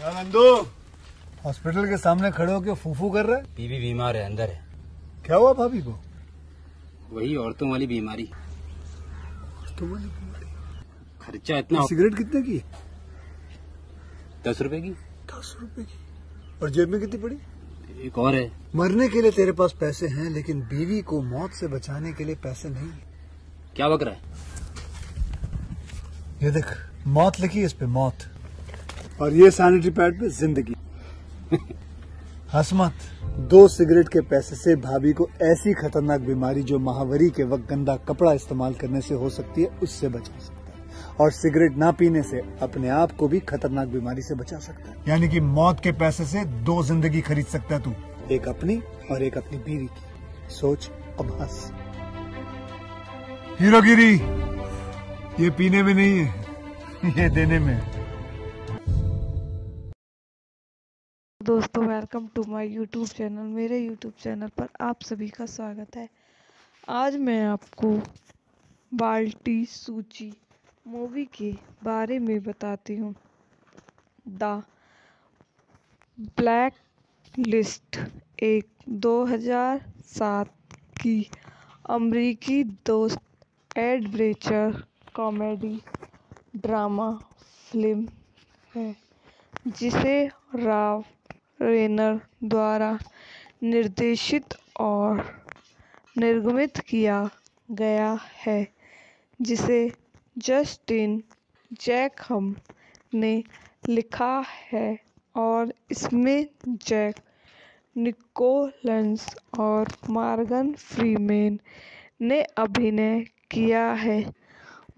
Nandu, hospital के सामने खड़े होकर फूफू कर रहा है। बीवी बीमार है, अंदर है। क्या हुआ भाभी को? वही औरतों वाली बीमारी। खर्चा इतना। सिगरेट कितने की? 10 रुपए की। 10 रुपए की। और जेब में कितनी पड़ी? एक और है। मरने के लिए तेरे पास पैसे हैं, लेकिन बीवी को मौत से बचाने के लिए पैसे नहीं है। क्या बक रहा है? ये देख, मौत लिखी है इस पे, मौत। और ये सैनिटरी पैड पे जिंदगी। हंस मत। 2 सिगरेट के पैसे से भाभी को ऐसी खतरनाक बीमारी जो महावरी के वक्त गंदा कपड़ा इस्तेमाल करने से हो सकती है, उससे बचा सकता है। और सिगरेट ना पीने से अपने आप को भी खतरनाक बीमारी से बचा सकता है। यानी कि मौत के पैसे से 2 जिंदगी खरीद सकता है तू, एक अपनी और एक अपनी बीवी की। सोच अब हंस। हीरोगिरी ये पीने में नहीं है, ये देने में है। दोस्तों, welcome to my YouTube channel. मेरे यूट्यूब चैनल पर आप सभी का स्वागत है। आज मैं आपको बाल्टी सूची मूवी के बारे में बताती हूँ। द ब्लैक लिस्ट एक 2007 की अमेरिकी दोस्त एडवेंचर कॉमेडी ड्रामा फिल्म है, जिसे राव रेनर द्वारा निर्देशित और निर्मित किया गया है, जिसे जस्टिन जैकहम ने लिखा है और इसमें जैक निकोलस और मॉर्गन फ्रीमैन ने अभिनय किया है।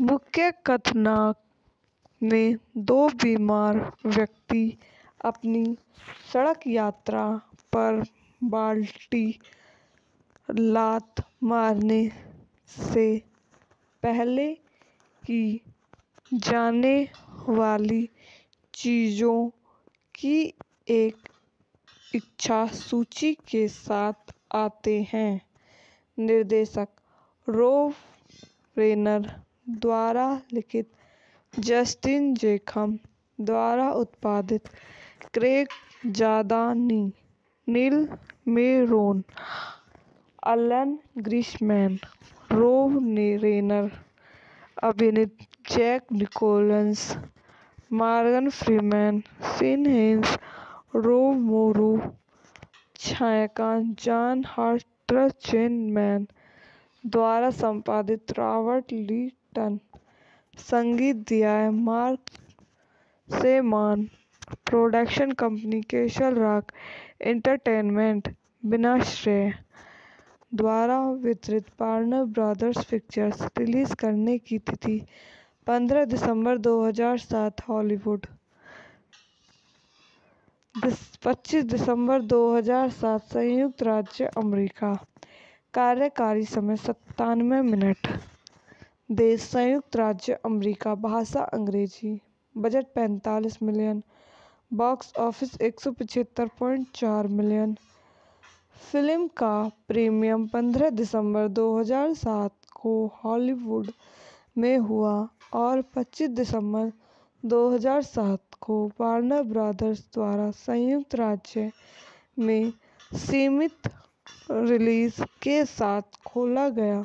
मुख्य कथानक में 2 बीमार व्यक्ति अपनी सड़क यात्रा पर बाल्टी लात मारने से पहले की जाने वाली चीज़ों की एक इच्छा सूची के साथ आते हैं। निर्देशक रोव रेनर द्वारा लिखित, जस्टिन जैकहम द्वारा उत्पादित, Craig जादानी, Neil Meron, Alan Greisman, Rob Reiner अभिनीत, Jack Nicholas, Morgan Freeman, Sean hence, Rob Morrow, छायांकन जॉन हर्ट्ज़मैन द्वारा संपादित, रॉबर्ट लिटन, संगीत दिया है Marc Shaiman, production company Castle Rock Entertainment, विनाश्रय द्वारा वितरित, वार्नर ब्रदर्स पिक्चर्स। रिलीज करने की तिथि 15 दिसंबर 2007 हॉलीवुड, 25 दिसंबर 2007 संयुक्त राज्य अमेरिका। कार्यकारी समय 97 मिनट। देश संयुक्त राज्य अमेरिका। भाषा अंग्रेजी। Budget 45 million. Box office 175.4 million. Film का प्रीमियर 15 दिसंबर 2007 को हॉलीवुड में हुआ और 25 दिसंबर 2007 को वार्नर ब्रदर्स द्वारा संयुक्त राज्य में सीमित रिलीज के साथ खोला गया।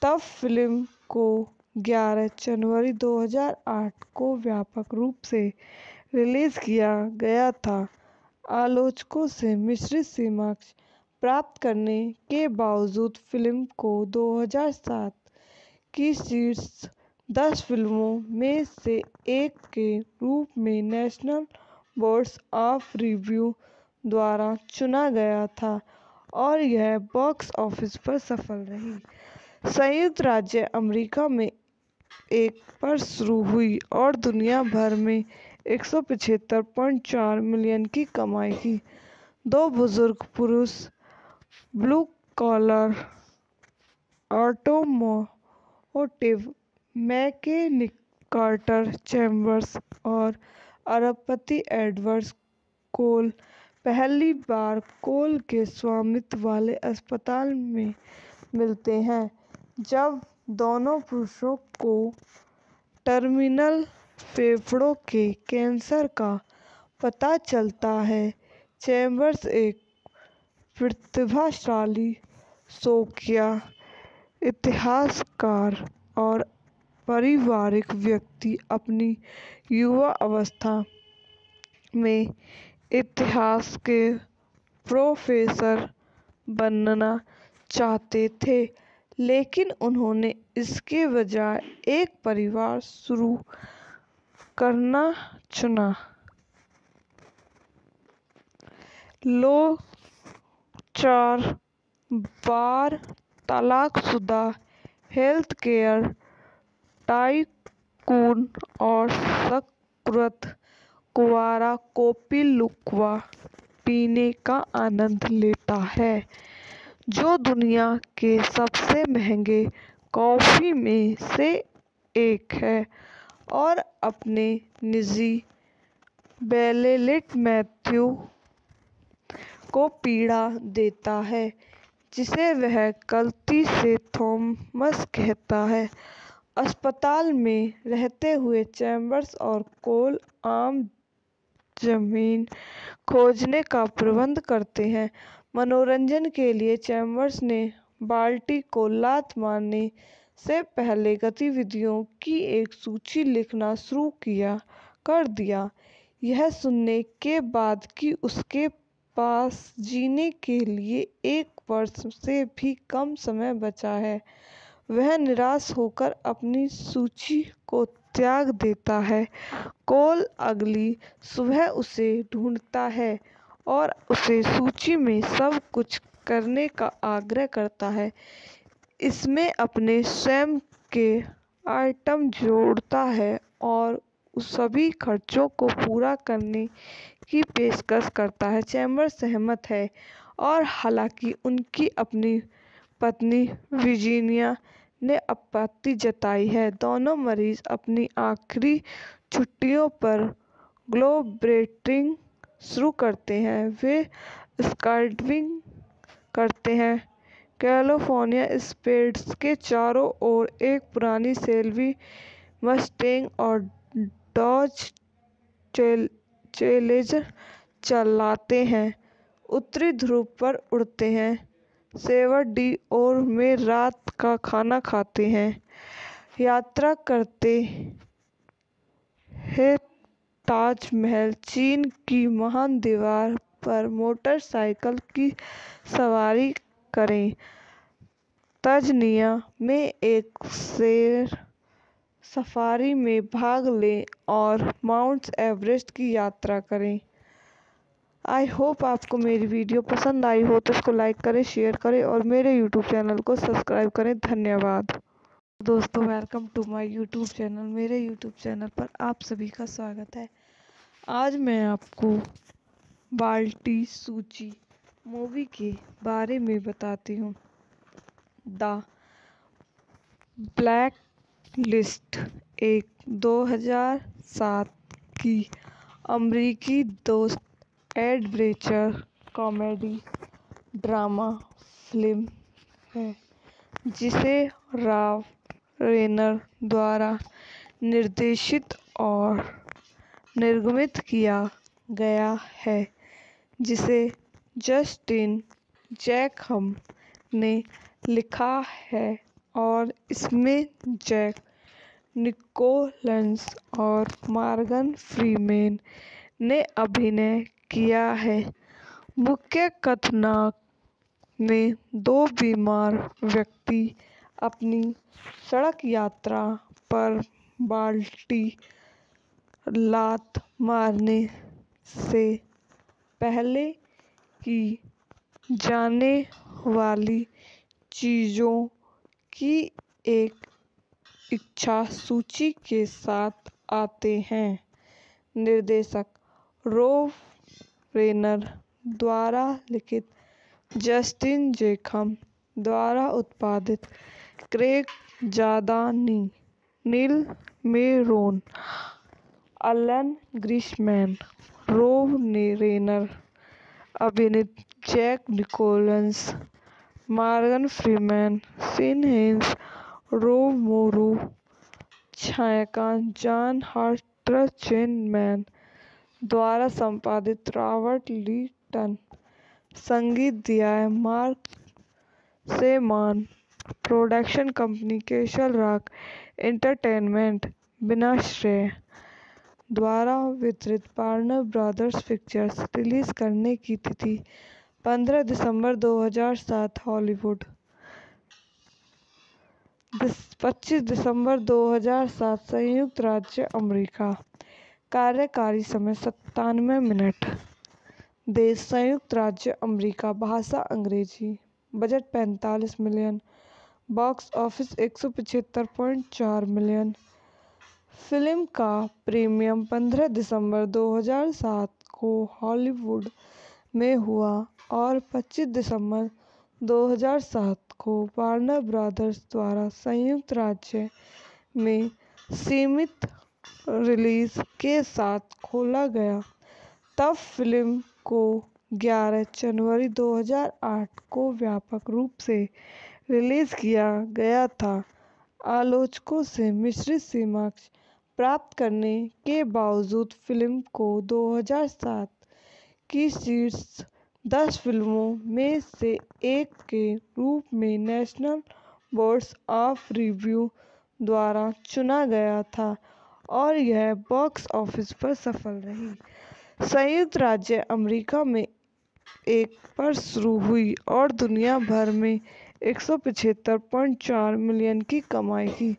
तब फिल्म को 11 जनवरी 2008 को व्यापक रूप से रिलीज किया गया था। आलोचकों से मिश्रित समीक्षा प्राप्त करने के बावजूद फिल्म को 2007 की शीर्ष 10 फिल्मों में से एक के रूप में नेशनल बोर्ड ऑफ रिव्यू द्वारा चुना गया था और यह बॉक्स ऑफिस पर सफल रही। संयुक्त राज्य अमेरिका में 1 पर शुरू हुई और दुनिया भर में 175.4 मिलियन की कमाई की। 2 बुजुर्ग पुरुष blue collar automotive mechanic Carter Chambers और अरबपति एडवर्ड कोल पहली बार कोल के स्वामित्व वाले अस्पताल में मिलते हैं, जब दोनों पुरुषों को टर्मिनल फेफड़ों के कैंसर का पता चलता है चैम्बर्स एक प्रतिभाशाली शौकिया इतिहासकार और पारिवारिक व्यक्ति अपनी युवा अवस्था में इतिहास के प्रोफेसर बनना चाहते थे, लेकिन उन्होंने इसके बजाय एक परिवार शुरू करना चुना। लोग 4 बार तलाकशुदा हेल्थ केयर टाइकून और सकृत कुंवारा कॉफी लुक्वा पीने का आनंद लेता है, जो दुनिया के सबसे महंगे कॉफी में से एक है, और अपने निजी बेलेलिट मैथ्यू को पीड़ा देता है, जिसे वह गलती से थॉमस कहता है। अस्पताल में रहते हुए चैम्बर्स और कोल आम जमीन खोजने का प्रबंध करते हैं। मनोरंजन के लिए चैम्बर्स ने बाल्टी को लात मारने से पहले गतिविधियों की एक सूची लिखना शुरू कर दिया। यह सुनने के बाद कि उसके पास जीने के लिए 1 वर्ष से भी कम समय बचा है, वह निराश होकर अपनी सूची को त्याग देता है। कोल अगली सुबह उसे ढूंढता है और उसे सूची में सब कुछ करने का आग्रह करता है। इसमें अपने स्वयं के आइटम जोड़ता है और सभी खर्चों को पूरा करने की पेशकश करता है। चैम्बर्स सहमत है, और हालांकि उनकी अपनी पत्नी वर्जीनिया ने आपत्ति जताई है, दोनों मरीज अपनी आखिरी छुट्टियों पर ग्लोबट्रॉटिंग शुरू करते हैं। वे स्काईडाइविंग करते हैं, कैलिफोर्निया स्प्रेड्स के चारों ओर एक पुरानी शेल्बी मस्टैंग और डॉज चैलेंजर चलाते हैं, उत्तरी ध्रुव पर उड़ते हैं, सेवर डी ओर में रात का खाना खाते हैं, यात्रा करते हैं ताजमहल, चीन की महान दीवार पर मोटरसाइकिल की सवारी करें, तंजानिया में एक शेर सफारी में भाग लें और माउंट एवरेस्ट की यात्रा करें। आई होप आपको मेरी वीडियो पसंद आई हो तो इसको लाइक करें, शेयर करें और मेरे यूट्यूब चैनल को सब्सक्राइब करें। धन्यवाद दोस्तों, welcome to my YouTube channel. मेरे यूट्यूब चैनल पर आप सभी का स्वागत है। आज मैं आपको बाल्टी सूची मूवी के बारे में बताती हूँ। द ब्लैक लिस्ट एक 2007 की अमेरिकी दोस्त एडवेंचर कॉमेडी ड्रामा फिल्म है, जिसे रॉब रेनर द्वारा निर्देशित और निर्मित किया गया है, जिसे जस्टिन जैकहम ने लिखा है, और इसमें जैक निकोलस और मॉर्गन फ्रीमैन ने अभिनय किया है। मुख्य कथानक में 2 बीमार व्यक्ति अपनी सड़क यात्रा पर बाल्टी लात मारने से पहले की जाने वाली चीज़ों की एक इच्छा सूची के साथ आते हैं। निर्देशक रॉब रेनर द्वारा लिखित, जस्टिन जैकहम द्वारा उत्पादित, Craig जादानी, Neil Meron, Alan Greisman, Rob Reiner अभिनीत, Jack Nicholas, Morgan Freeman, Sean hence, Rob Morrow, छायांकन जॉन हार्टर, चेन मैन, द्वारा संपादित रॉबर्ट लिटन। संगीत दिया है Marc Shaiman. Production company Castle Rock Entertainment विनाश्रय द्वारा वितरित वार्नर ब्रदर्स पिक्चर्स। रिलीज करने की तिथि 15 दिसंबर 2007 हॉलीवुड। 25 दिसंबर 2007 संयुक्त राज्य अमेरिका। कार्यकारी समय 97 मिनट। देश संयुक्त राज्य अमेरिका। भाषा अंग्रेजी। Budget 45 million. Box office 175.4 million. Film का प्रीमियर 15 दिसंबर 2007 को हॉलीवुड में हुआ और 25 दिसंबर 2007 को वार्नर ब्रदर्स द्वारा संयुक्त राज्य में सीमित रिलीज के साथ खोला गया। तब फिल्म को 11 जनवरी 2008 को व्यापक रूप से रिलीज किया गया था। आलोचकों से मिश्रित समीक्षा प्राप्त करने के बावजूद फिल्म को 2007 की शीर्ष 10 फिल्मों में से एक के रूप में नेशनल बोर्ड ऑफ रिव्यू द्वारा चुना गया था और यह बॉक्स ऑफिस पर सफल रही। संयुक्त राज्य अमेरिका में 1 पर शुरू हुई और दुनिया भर में 175.4 मिलियन की कमाई की।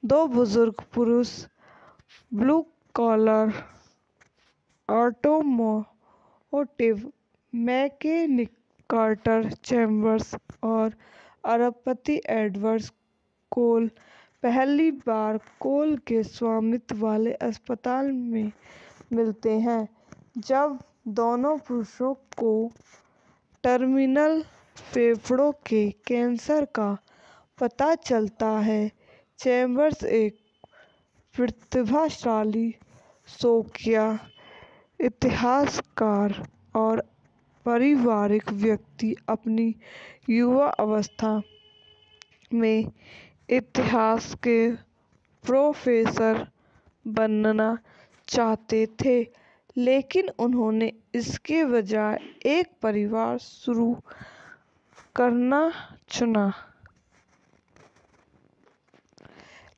2 बुजुर्ग पुरुष blue collar automotive mechanic Carter Chambers और अरबपति एडवर्ड कोल पहली बार कोल के स्वामित्व वाले अस्पताल में मिलते हैं। जब दोनों पुरुषों को टर्मिनल फेफड़ों के कैंसर का पता चलता है, चैम्बर्स एक प्रतिभाशाली शौकिया इतिहासकार और पारिवारिक व्यक्ति अपनी युवा अवस्था में इतिहास के प्रोफेसर बनना चाहते थे, लेकिन उन्होंने इसके बजाय एक परिवार शुरू करना चुना।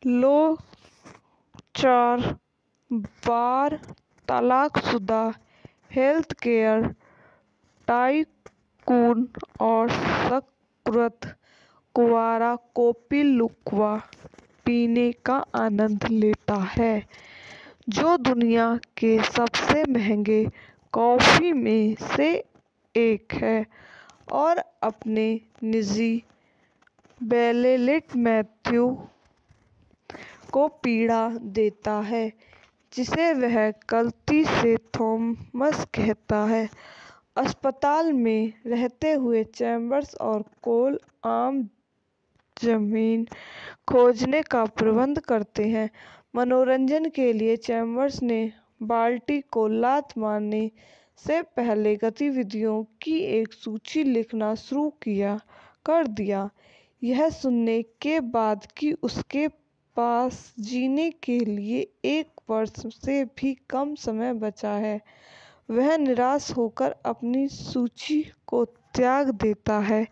लो 4 बार तलाकशुदा हेल्थकेयर टाइकून और सकृत कुंवारा कॉफी लुक्वा पीने का आनंद लेता है, जो दुनिया के सबसे महंगे कॉफी में से एक है, और अपने निजी बेलेलिट मैथ्यू को पीड़ा देता है, जिसे वह गलती से थॉमस कहता है। अस्पताल में रहते हुए चैम्बर्स और कोल आम जमीन खोजने का प्रबंध करते हैं। मनोरंजन के लिए चैम्बर्स ने बाल्टी को लात मारने से पहले गतिविधियों की एक सूची लिखना शुरू कर दिया। यह सुनने के बाद कि उसके पास जीने के लिए 1 वर्ष से भी कम समय बचा है, वह निराश होकर अपनी सूची को त्याग देता है।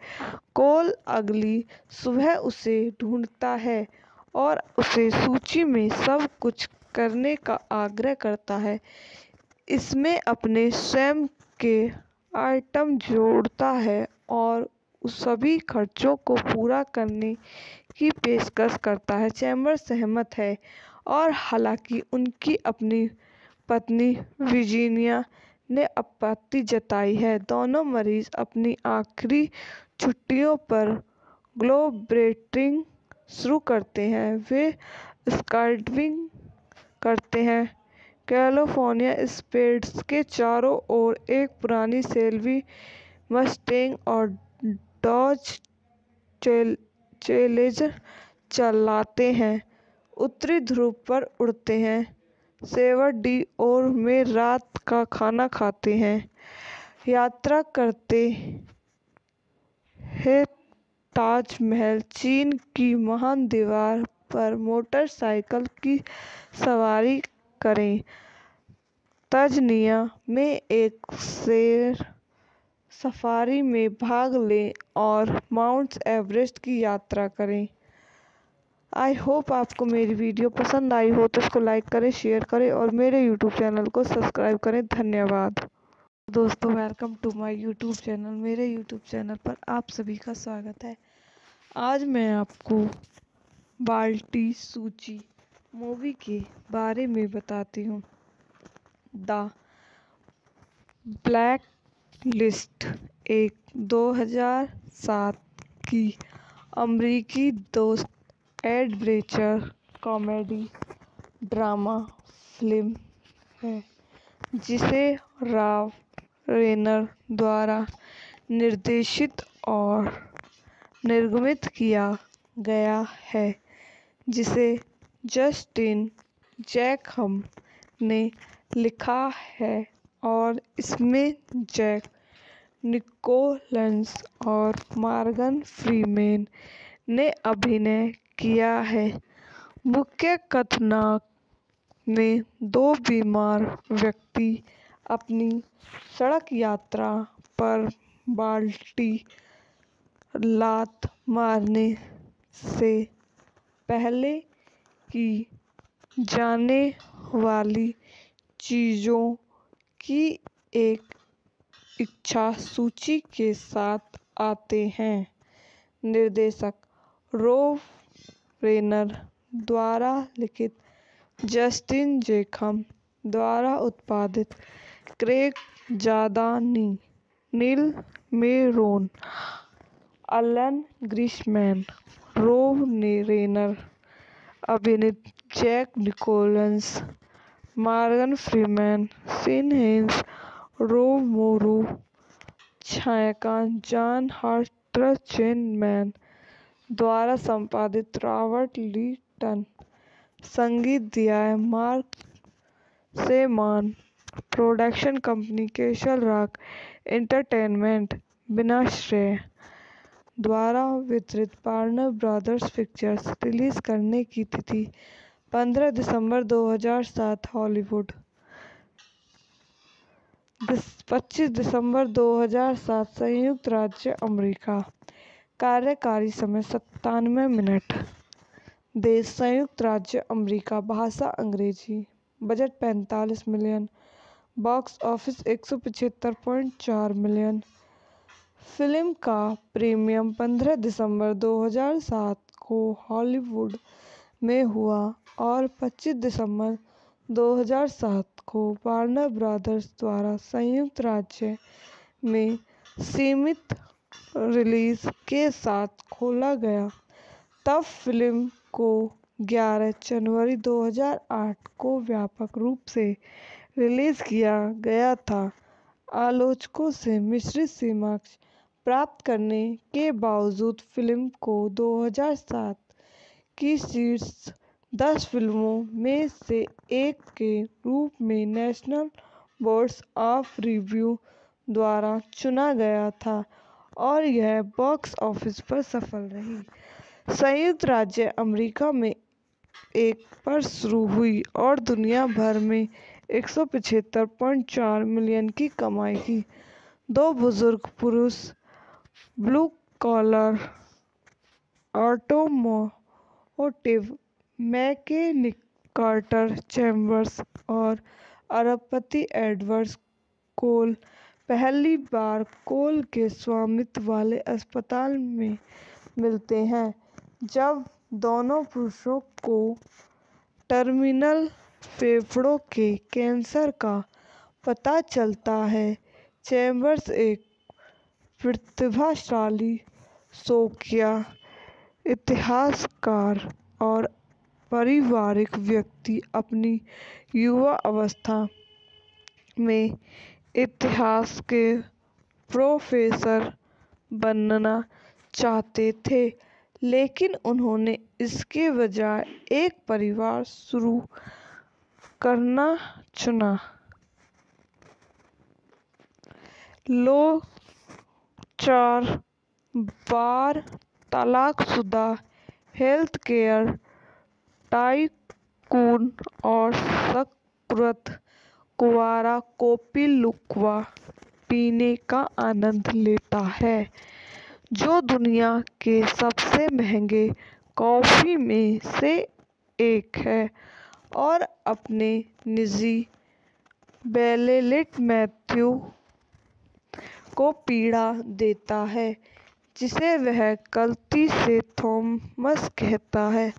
कोल अगली सुबह उसे ढूंढता है और उसे सूची में सब कुछ करने का आग्रह करता है। इसमें अपने स्वयं के आइटम जोड़ता है और सभी खर्चों को पूरा करने की पेशकश करता है। चैम्बर्स सहमत है और हालांकि उनकी अपनी पत्नी वर्जीनिया ने आपत्ति जताई है, दोनों मरीज अपनी आखिरी छुट्टियों पर ग्लोबट्रॉटिंग शुरू करते हैं। वे स्काईडाइविंग करते हैं, कैलिफोर्निया स्प्रेड्स के चारों ओर एक पुरानी शेल्बी मस्टैंग और डॉज चैलेंजर चलाते हैं, उत्तरी ध्रुव पर उड़ते हैं, सेवरडीओर में रात का खाना खाते हैं, यात्रा करते हैं ताजमहल, चीन की महान दीवार पर मोटरसाइकिल की सवारी करें, तंजानिया में एक शेर सफारी में भाग लें और माउंट एवरेस्ट की यात्रा करें। आई होप आपको मेरी वीडियो पसंद आई हो तो इसको लाइक करें, शेयर करें और मेरे यूट्यूब चैनल को सब्सक्राइब करें। धन्यवाद दोस्तों, welcome to my YouTube channel. मेरे यूट्यूब चैनल पर आप सभी का स्वागत है। आज मैं आपको बाल्टी सूची मूवी के बारे में बताती हूँ। द ब्लैक लिस्ट एक 2007 की अमेरिकी दोस्त एडवेंचर कॉमेडी ड्रामा फिल्म है जिसे रॉब रेनर द्वारा निर्देशित और निर्मित किया गया है, जिसे जस्टिन जैकहम ने लिखा है और इसमें जैक निकोलस और मॉर्गन फ्रीमैन ने अभिनय किया है। मुख्य कथानक में दो बीमार व्यक्ति अपनी सड़क यात्रा पर बाल्टी लात मारने से पहले की जाने वाली चीज़ों की एक इच्छा सूची के साथ आते हैं। निर्देशक रॉब रेनर द्वारा लिखित, जस्टिन जैकहम द्वारा उत्पादित, Craig जादानी, Neil Meron, Alan Greisman, Rob Reiner अभिनीत, Jack Nicholas, Morgan Freeman, Sean hence, Rob Morrow, छायांकन जॉन हर्ट्ज़मैन द्वारा संपादित, रॉबर्ट लिटन, संगीत दिया है Marc Shaiman, production company Castle Rock Entertainment, विनाश्रय द्वारा वितरित, वार्नर ब्रदर्स पिक्चर्स। रिलीज करने की तिथि 15 दिसंबर 2007, हॉलीवुड 25 दिसंबर 2007, संयुक्त राज्य अमेरिका। कार्यकारी समय 97 मिनट। देश संयुक्त राज्य अमेरिका, भाषा अंग्रेजी, budget 45 million, box office 175.4 million. Film का प्रीमियर 15 दिसंबर 2007 को हॉलीवुड में हुआ और 25 दिसंबर 2007 को वार्नर ब्रदर्स द्वारा संयुक्त राज्य में सीमित रिलीज के साथ खोला गया। तब फिल्म को 11 जनवरी 2008 को व्यापक रूप से रिलीज किया गया था। आलोचकों से मिश्रित समीक्षा प्राप्त करने के बावजूद फिल्म को 2007 की शीर्ष 10 फिल्मों में से एक के रूप में नेशनल बोर्ड ऑफ रिव्यू द्वारा चुना गया था और यह बॉक्स ऑफिस पर सफल रही। संयुक्त राज्य अमेरिका में 1 पर शुरू हुई और दुनिया भर में 175.4 मिलियन की कमाई की। दो बुजुर्ग पुरुष, blue collar, automotive mechanic Carter Chambers और अरबपति एडवर्ड कोल पहली बार कोल के स्वामित्व वाले अस्पताल में मिलते हैं। जब दोनों पुरुषों को टर्मिनल फेफड़ों के कैंसर का पता चलता है, चैम्बर्स एक प्रतिभाशाली शौकिया इतिहासकार और पारिवारिक व्यक्ति अपनी युवा अवस्था में इतिहास के प्रोफेसर बनना चाहते थे, लेकिन उन्होंने इसके बजाय एक परिवार शुरू करना चुना। लोग 4 बार तलाकशुदा हेल्थकेयर टाइकून और सशक्त कुंवारा कॉफी लुक्वा पीने का आनंद लेता है, जो दुनिया के सबसे महंगे कॉफी में से एक है, और अपने निजी बेलेलिट मैथ्यू को पीड़ा देता है, जिसे वह गलती से थॉमस कहता है।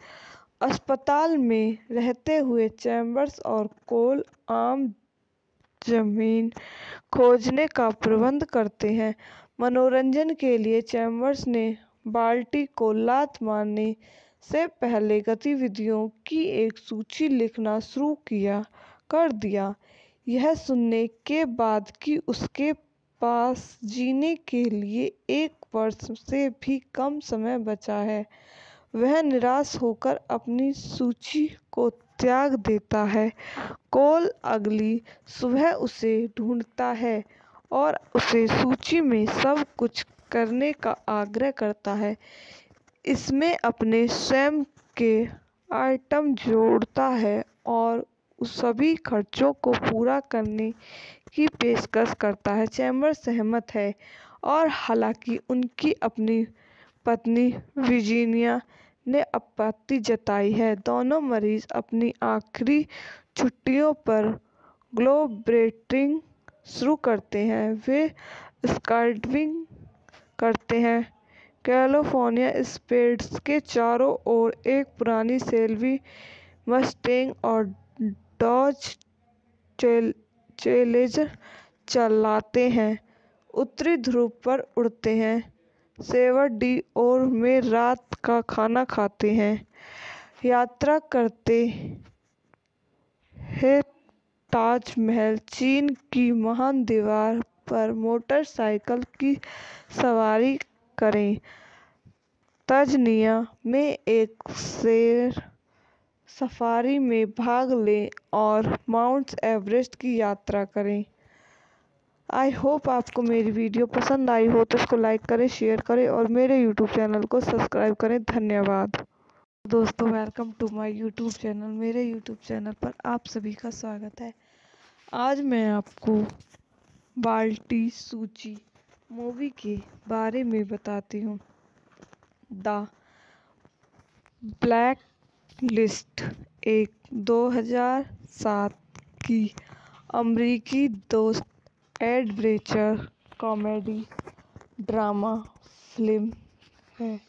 अस्पताल में रहते हुए चैम्बर्स और कोल आम जमीन खोजने का प्रबंध करते हैं। मनोरंजन के लिए चैम्बर्स ने बाल्टी को लात मारने से पहले गतिविधियों की एक सूची लिखना शुरू कर दिया। यह सुनने के बाद कि उसके पास जीने के लिए 1 वर्ष से भी कम समय बचा है, वह निराश होकर अपनी सूची को त्याग देता है। कोल अगली सुबह उसे ढूंढता है और उसे सूची में सब कुछ करने का आग्रह करता है। इसमें अपने स्वयं के आइटम जोड़ता है और उस सभी खर्चों को पूरा करने की पेशकश करता है। चैम्बर्स सहमत है, और हालांकि उनकी अपनी पत्नी वर्जीनिया ने आपत्ति जताई है, दोनों मरीज अपनी आखिरी छुट्टियों पर ग्लोबट्रॉटिंग शुरू करते हैं। वे स्काईडाइविंग करते हैं, कैलिफोर्निया स्प्रेड्स के चारों ओर एक पुरानी शेल्बी मस्टैंग और डॉज चैलेंजर चलाते हैं, उत्तरी ध्रुव पर उड़ते हैं, सेवर डी ओर में रात का खाना खाते हैं, यात्रा करते हैं ताजमहल, चीन की महान दीवार पर मोटरसाइकिल की सवारी करें, तंजानिया में एक शेर सफारी में भाग लें और माउंट एवरेस्ट की यात्रा करें। आई होप आपको मेरी वीडियो पसंद आई हो तो इसको लाइक करें, शेयर करें और मेरे यूट्यूब चैनल को सब्सक्राइब करें। धन्यवाद दोस्तों, welcome to my YouTube channel. मेरे यूट्यूब चैनल पर आप सभी का स्वागत है। आज मैं आपको बाल्टी सूची मूवी के बारे में बताती हूँ। द ब्लैक लिस्ट एक 2007 की अमेरिकी दोस्त एडवेंचर कॉमेडी ड्रामा फिल्म है,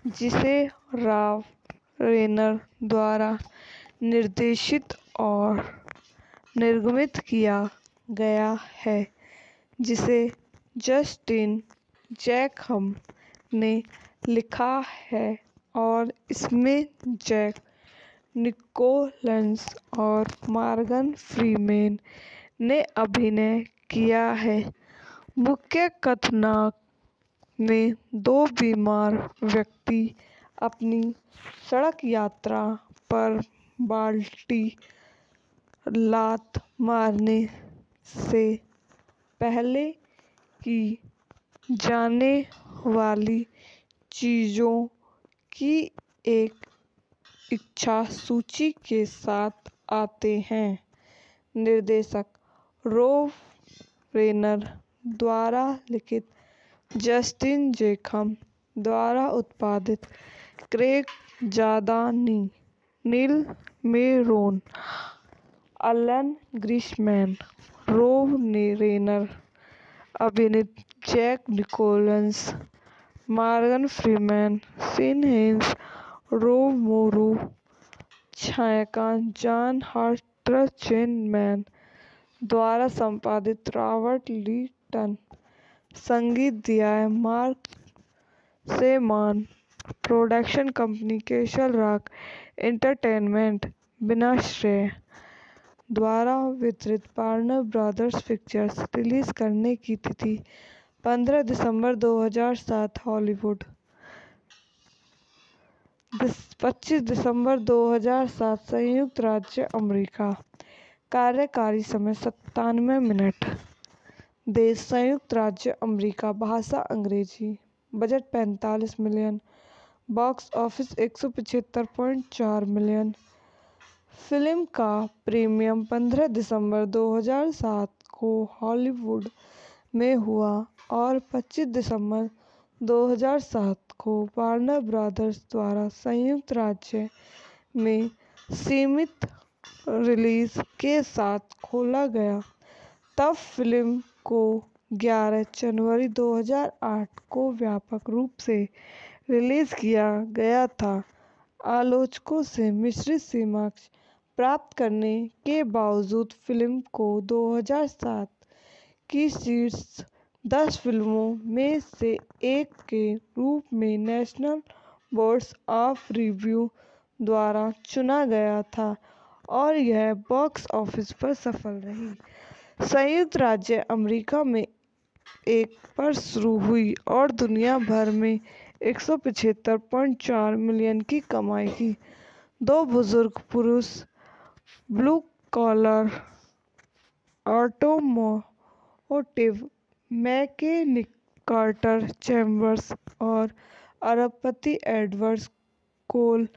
जिसे रॉब रेनर द्वारा निर्देशित और निर्मित किया गया है, जिसे जस्टिन जैकहम ने लिखा है, और इसमें जैक निकोलस और मॉर्गन फ्रीमैन ने अभिनय किया है। मुख्य कथानक में 2 बीमार व्यक्ति अपनी सड़क यात्रा पर बाल्टी लात मारने से पहले की जाने वाली चीज़ों की एक इच्छा सूची के साथ आते हैं। निर्देशक रॉब रेनर द्वारा लिखित, जस्टिन जैकहम द्वारा उत्पादित, Craig जादानी, Neil Meron, Alan Greisman, Rob Reiner अभिनीत, Jack Nicholas, Morgan Freeman, Sean hence, Rob Morrow, छायांकन जॉन हर्ट्ज़मैन द्वारा संपादित, रॉबर्ट लिटन, संगीत दिया है Marc Shaiman, production company Castle Rock Entertainment विनाश्रय द्वारा वितरित, वार्नर ब्रदर्स पिक्चर्स। रिलीज करने की तिथि 15 दिसंबर 2007, हॉलीवुड 25 दिसंबर 2007, संयुक्त राज्य अमेरिका। कार्यकारी समय 97 मिनट। देश संयुक्त राज्य अमेरिका, भाषा अंग्रेजी, budget 45 million, box office 175.4 million, film का प्रीमियर 15 दिसंबर 2007 को हॉलीवुड में हुआ और 25 दिसंबर 2007 को वार्नर ब्रदर्स द्वारा संयुक्त राज्य में सीमित रिलीज के साथ खोला गया। तब फिल्म को 11 जनवरी 2008 को व्यापक रूप से रिलीज किया गया था। आलोचकों से मिश्रित समीक्षा प्राप्त करने के बावजूद फिल्म को 2007 की शीर्ष 10 फिल्मों में से एक के रूप में नेशनल बोर्ड ऑफ रिव्यू द्वारा चुना गया था और यह बॉक्स ऑफिस पर सफल रही। संयुक्त राज्य अमेरिका में 1 पर शुरू हुई और दुनिया भर में 175.4 मिलियन की कमाई की। 2 बुजुर्ग पुरुष blue collar automotive mechanic Carter Chambers और अरबपति एडवर्ड कोल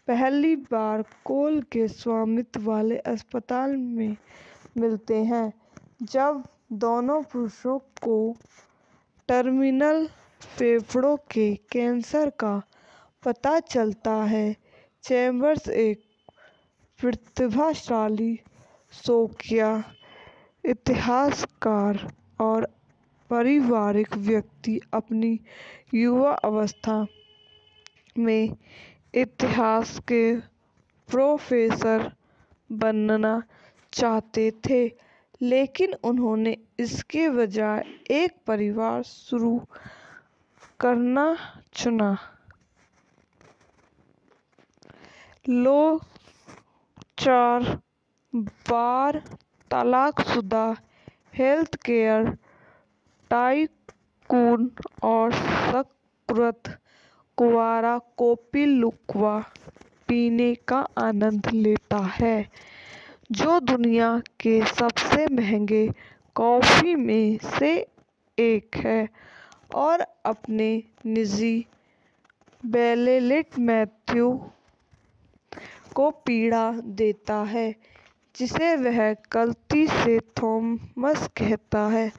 पहली बार कोल के स्वामित्व वाले अस्पताल में मिलते हैं। जब दोनों पुरुषों को टर्मिनल फेफड़ों के कैंसर का पता चलता है, चैम्बर्स एक प्रतिभाशाली शौकिया इतिहासकार और पारिवारिक व्यक्ति अपनी युवा अवस्था में इतिहास के प्रोफेसर बनना चाहते थे, लेकिन उन्होंने इसके बजाय एक परिवार शुरू करना चुना। लोग 4 बार तलाकशुदा हेल्थकेयर टाइकून और सकृत कुंवारा कॉफी लुक्वा पीने का आनंद लेता है, जो दुनिया के सबसे महंगे कॉफी में से एक है, और अपने निजी बेलेलिट मैथ्यू को पीड़ा देता है, जिसे वह गलती से थॉमस कहता है।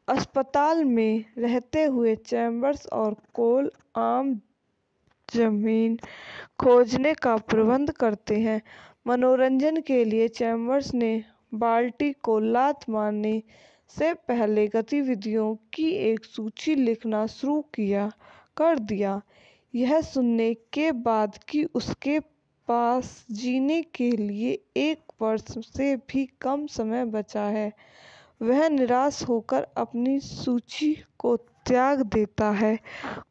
अस्पताल में रहते हुए चैम्बर्स और कोल आम जमीन खोजने का प्रबंध करते हैं। मनोरंजन के लिए चैम्बर्स ने बाल्टी को लात मारने से पहले गतिविधियों की एक सूची लिखना शुरू कर दिया। यह सुनने के बाद कि उसके पास जीने के लिए 1 वर्ष से भी कम समय बचा है, वह निराश होकर अपनी सूची को त्याग देता है।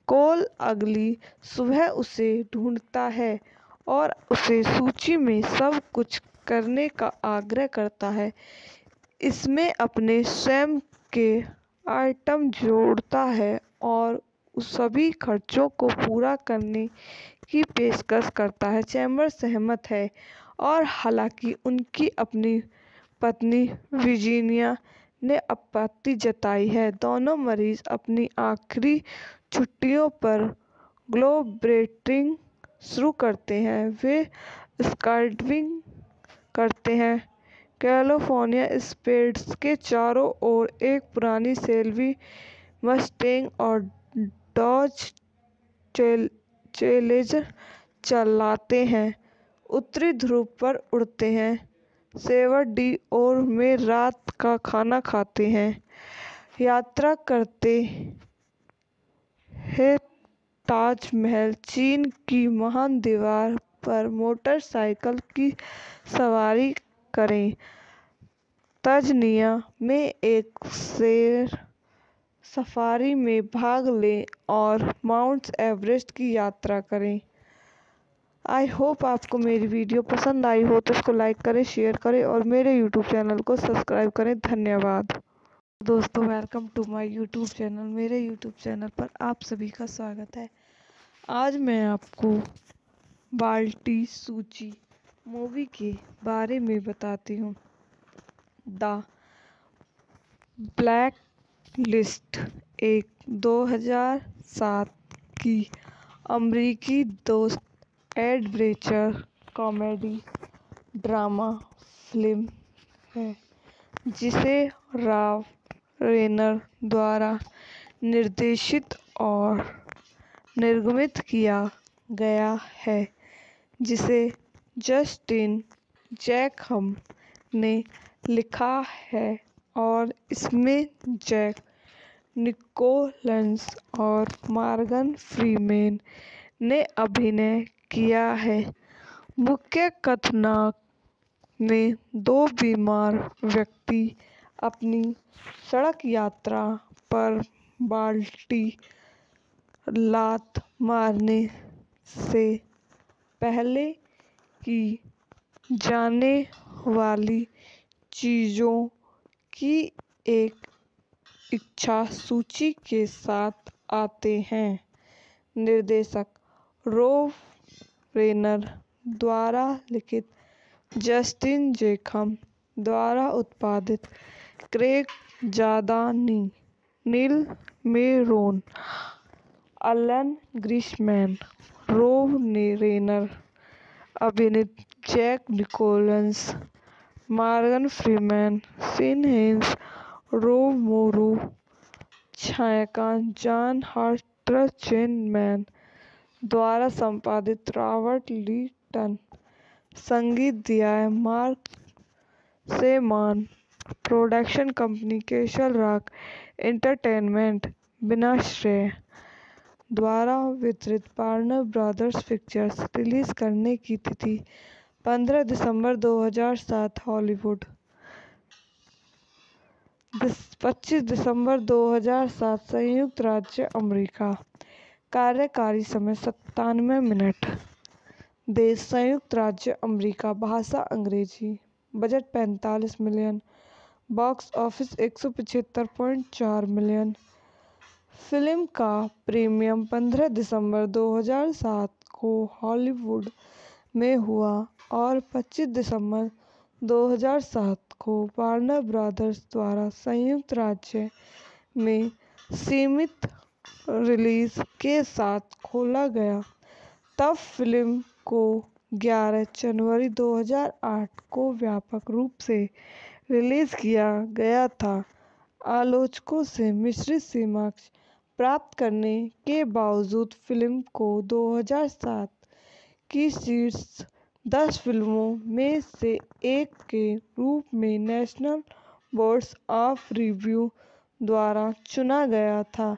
कोल अगली सुबह उसे ढूंढता है और उसे सूची में सब कुछ करने का आग्रह करता है। इसमें अपने स्वयं के आइटम जोड़ता है और सभी खर्चों को पूरा करने की पेशकश करता है। चैम्बर्स सहमत है और हालांकि उनकी अपनी पत्नी वर्जीनिया ने आपत्ति जताई है, दोनों मरीज अपनी आखिरी छुट्टियों पर ग्लोबट्रॉटिंग शुरू करते हैं। वे स्काईडाइविंग करते हैं, कैलिफोर्निया स्प्रेड्स के चारों ओर एक पुरानी शेल्बी मस्टैंग और डॉज चैलेंजर चलाते हैं, उत्तरी ध्रुव पर उड़ते हैं, सेल्वाडोर में रात का खाना खाते हैं, यात्रा करते हैं ताजमहल, चीन की महान दीवार पर मोटरसाइकिल की सवारी करें, तंजानिया में एक शेर सफारी में भाग लें और माउंट एवरेस्ट की यात्रा करें। आई होप आपको मेरी वीडियो पसंद आई हो तो इसको लाइक करें, शेयर करें और मेरे यूट्यूब चैनल को सब्सक्राइब करें। धन्यवाद दोस्तों, welcome to my YouTube channel. मेरे यूट्यूब चैनल पर आप सभी का स्वागत है। आज मैं आपको बाल्टी सूची मूवी के बारे में बताती हूँ। द ब्लैक लिस्ट एक 2007 की अमेरिकी दोस्त एडवेंचर कॉमेडी ड्रामा फिल्म है जिसे राव रेनर द्वारा निर्देशित और निर्मित किया गया है, जिसे जस्टिन जैकहम ने लिखा है और इसमें जैक निकोलस और मॉर्गन फ्रीमैन ने अभिनय किया है। मुख्य कथानक में दो बीमार व्यक्ति अपनी सड़क यात्रा पर बाल्टी लात मारने से पहले की जाने वाली चीज़ों की एक इच्छा सूची के साथ आते हैं। निर्देशक रोव रेनर द्वारा लिखित, जस्टिन जैकहम द्वारा उत्पादित, Craig जादानी, Neil Meron, Alan Greisman, Rob Reiner अभिनीत, Jack Nicholas, Morgan Freeman, Sean hence, Rob Morrow, छायांकन जॉन हर्ट्जमैन द्वारा संपादित, रॉबर्ट लिटन, संगीत दिया है Marc Shaiman, production company Castle Rock Entertainment, विनाश्रय द्वारा वितरित, वार्नर ब्रदर्स पिक्चर्स। रिलीज करने की तिथि 15 दिसंबर 2007, हॉलीवुड 25 दिसंबर 2007, संयुक्त राज्य अमेरिका। कार्यकारी समय 97 मिनट। देश संयुक्त राज्य अमेरिका, भाषा अंग्रेजी, budget 45 million, box office 175.4 million. Film का प्रीमियर 15 दिसंबर 2007 को हॉलीवुड में हुआ और 25 दिसंबर 2007 को वार्नर ब्रदर्स द्वारा संयुक्त राज्य में सीमित रिलीज के साथ खोला गया। तब फिल्म को 11 जनवरी 2008 को व्यापक रूप से रिलीज किया गया था। आलोचकों से मिश्रित समीक्षा प्राप्त करने के बावजूद फिल्म को 2007 की शीर्ष 10 फिल्मों में से एक के रूप में नेशनल बोर्ड ऑफ रिव्यू द्वारा चुना गया था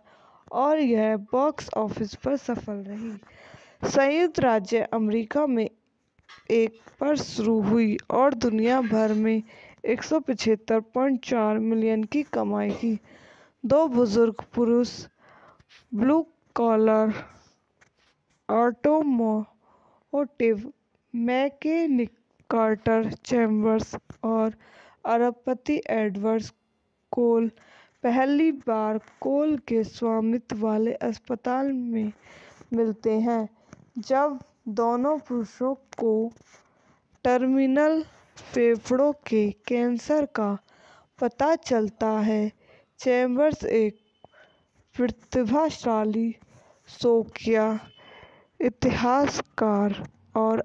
और यह बॉक्स ऑफिस पर सफल रही। संयुक्त राज्य अमेरिका में 1 पर शुरू हुई और दुनिया भर में 175.4 मिलियन की कमाई की। दो बुजुर्ग पुरुष, blue collar, automotive mechanic Carter Chambers और अरबपति एडवर्ड कोल पहली बार कोल के स्वामित्व वाले अस्पताल में मिलते हैं। जब दोनों पुरुषों को टर्मिनल फेफड़ों के कैंसर का पता चलता है, चैम्बर्स एक प्रतिभाशाली शौकिया इतिहासकार और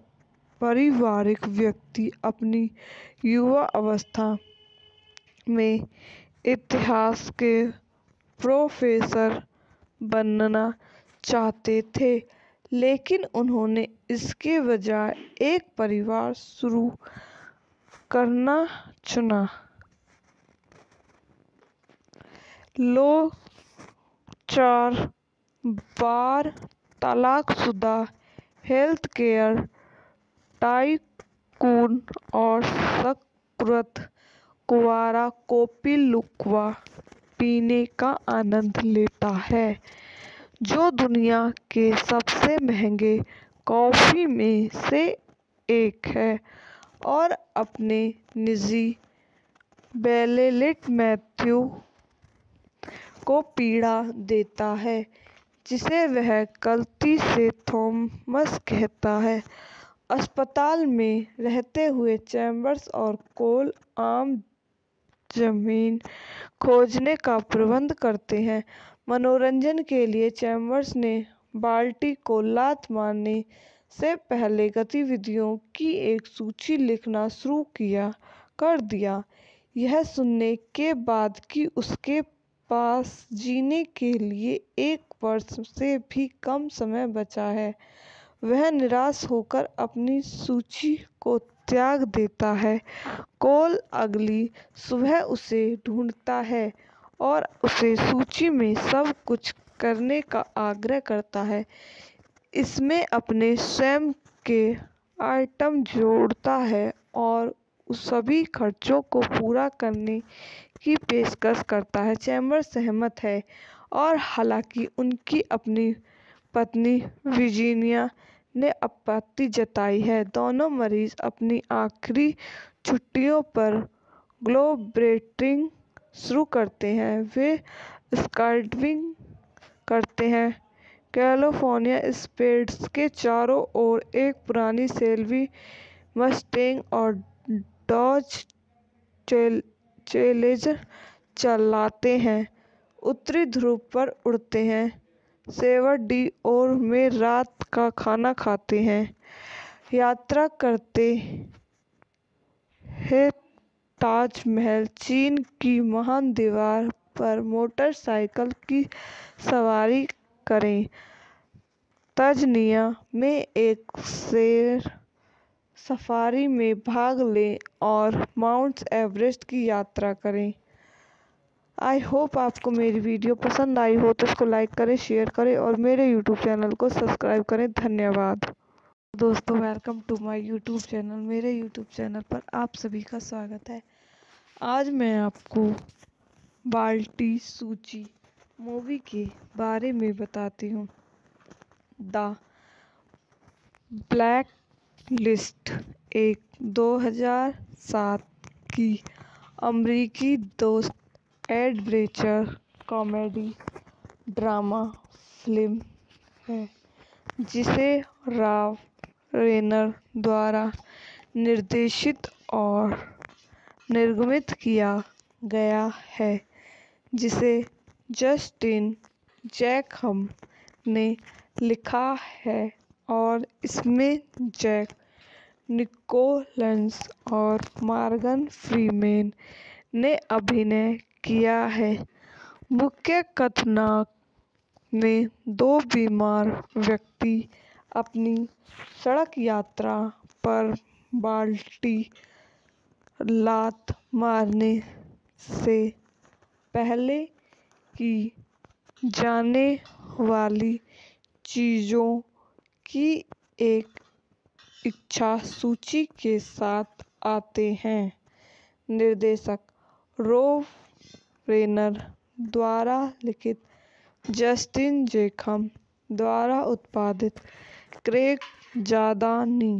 पारिवारिक व्यक्ति अपनी युवा अवस्था में इतिहास के प्रोफेसर बनना चाहते थे, लेकिन उन्होंने इसके बजाय एक परिवार शुरू करना चुना। लोग 4 बार तलाकशुदा हेल्थकेयर टाइकून और सकृत कुंवारा कॉफी लुक्वा पीने का आनंद लेता है, जो दुनिया के सबसे महंगे कॉफी में से एक है, और अपने निजी बेलेलिट मैथ्यू को पीड़ा देता है, जिसे वह गलती से थॉमस कहता है। अस्पताल में रहते हुए चैम्बर्स और कोल आम जमीन खोजने का प्रबंध करते हैं। मनोरंजन के लिए चैम्बर्स ने बाल्टी को लात मारने से पहले गतिविधियों की एक सूची लिखना शुरू कर दिया। यह सुनने के बाद कि उसके पास जीने के लिए 1 वर्ष से भी कम समय बचा है, वह निराश होकर अपनी सूची को त्याग देता है। कोल अगली सुबह उसे ढूंढता है और उसे सूची में सब कुछ करने का आग्रह करता है। इसमें अपने स्वयं के आइटम जोड़ता है और सभी खर्चों को पूरा करने की पेशकश करता है। चैम्बर सहमत है और हालांकि उनकी अपनी पत्नी वर्जीनिया ने आपत्ति जताई है, दोनों मरीज अपनी आखिरी छुट्टियों पर ग्लोबट्रॉटिंग शुरू करते हैं। वे स्काईडाइविंग करते हैं, कैलिफोर्निया स्प्रेड्स के चारों ओर एक पुरानी शेल्बी मस्टैंग और डॉज चैलेंजर चलाते हैं, उत्तरी ध्रुव पर उड़ते हैं, सेवर डी ओर में रात का खाना खाते हैं, यात्रा करते हैं ताजमहल, चीन की महान दीवार पर मोटरसाइकिल की सवारी करें, तंजानिया में एक शेर सफारी में भाग लें और माउंट एवरेस्ट की यात्रा करें। आई होप आपको मेरी वीडियो पसंद आई हो तो इसको लाइक करें, शेयर करें और मेरे यूट्यूब चैनल को सब्सक्राइब करें। धन्यवाद दोस्तों, welcome to my YouTube channel. मेरे यूट्यूब चैनल पर आप सभी का स्वागत है। आज मैं आपको बाल्टी सूची मूवी के बारे में बताती हूँ। द ब्लैक लिस्ट एक 2007 की अमेरिकी दोस्त एडवेंचर कॉमेडी ड्रामा फिल्म है, जिसे रॉब रेनर द्वारा निर्देशित और निर्मित किया गया है, जिसे जस्टिन जैकहम ने लिखा है और इसमें जैक निकोलस और मॉर्गन फ्रीमैन ने अभिनय किया है। मुख्य कथानक में 2 बीमार व्यक्ति अपनी सड़क यात्रा पर बाल्टी लात मारने से पहले की जाने वाली चीज़ों की एक इच्छा सूची के साथ आते हैं। निर्देशक रॉब रेनर द्वारा लिखित, जस्टिन जैकहम द्वारा उत्पादित, Craig जादानी,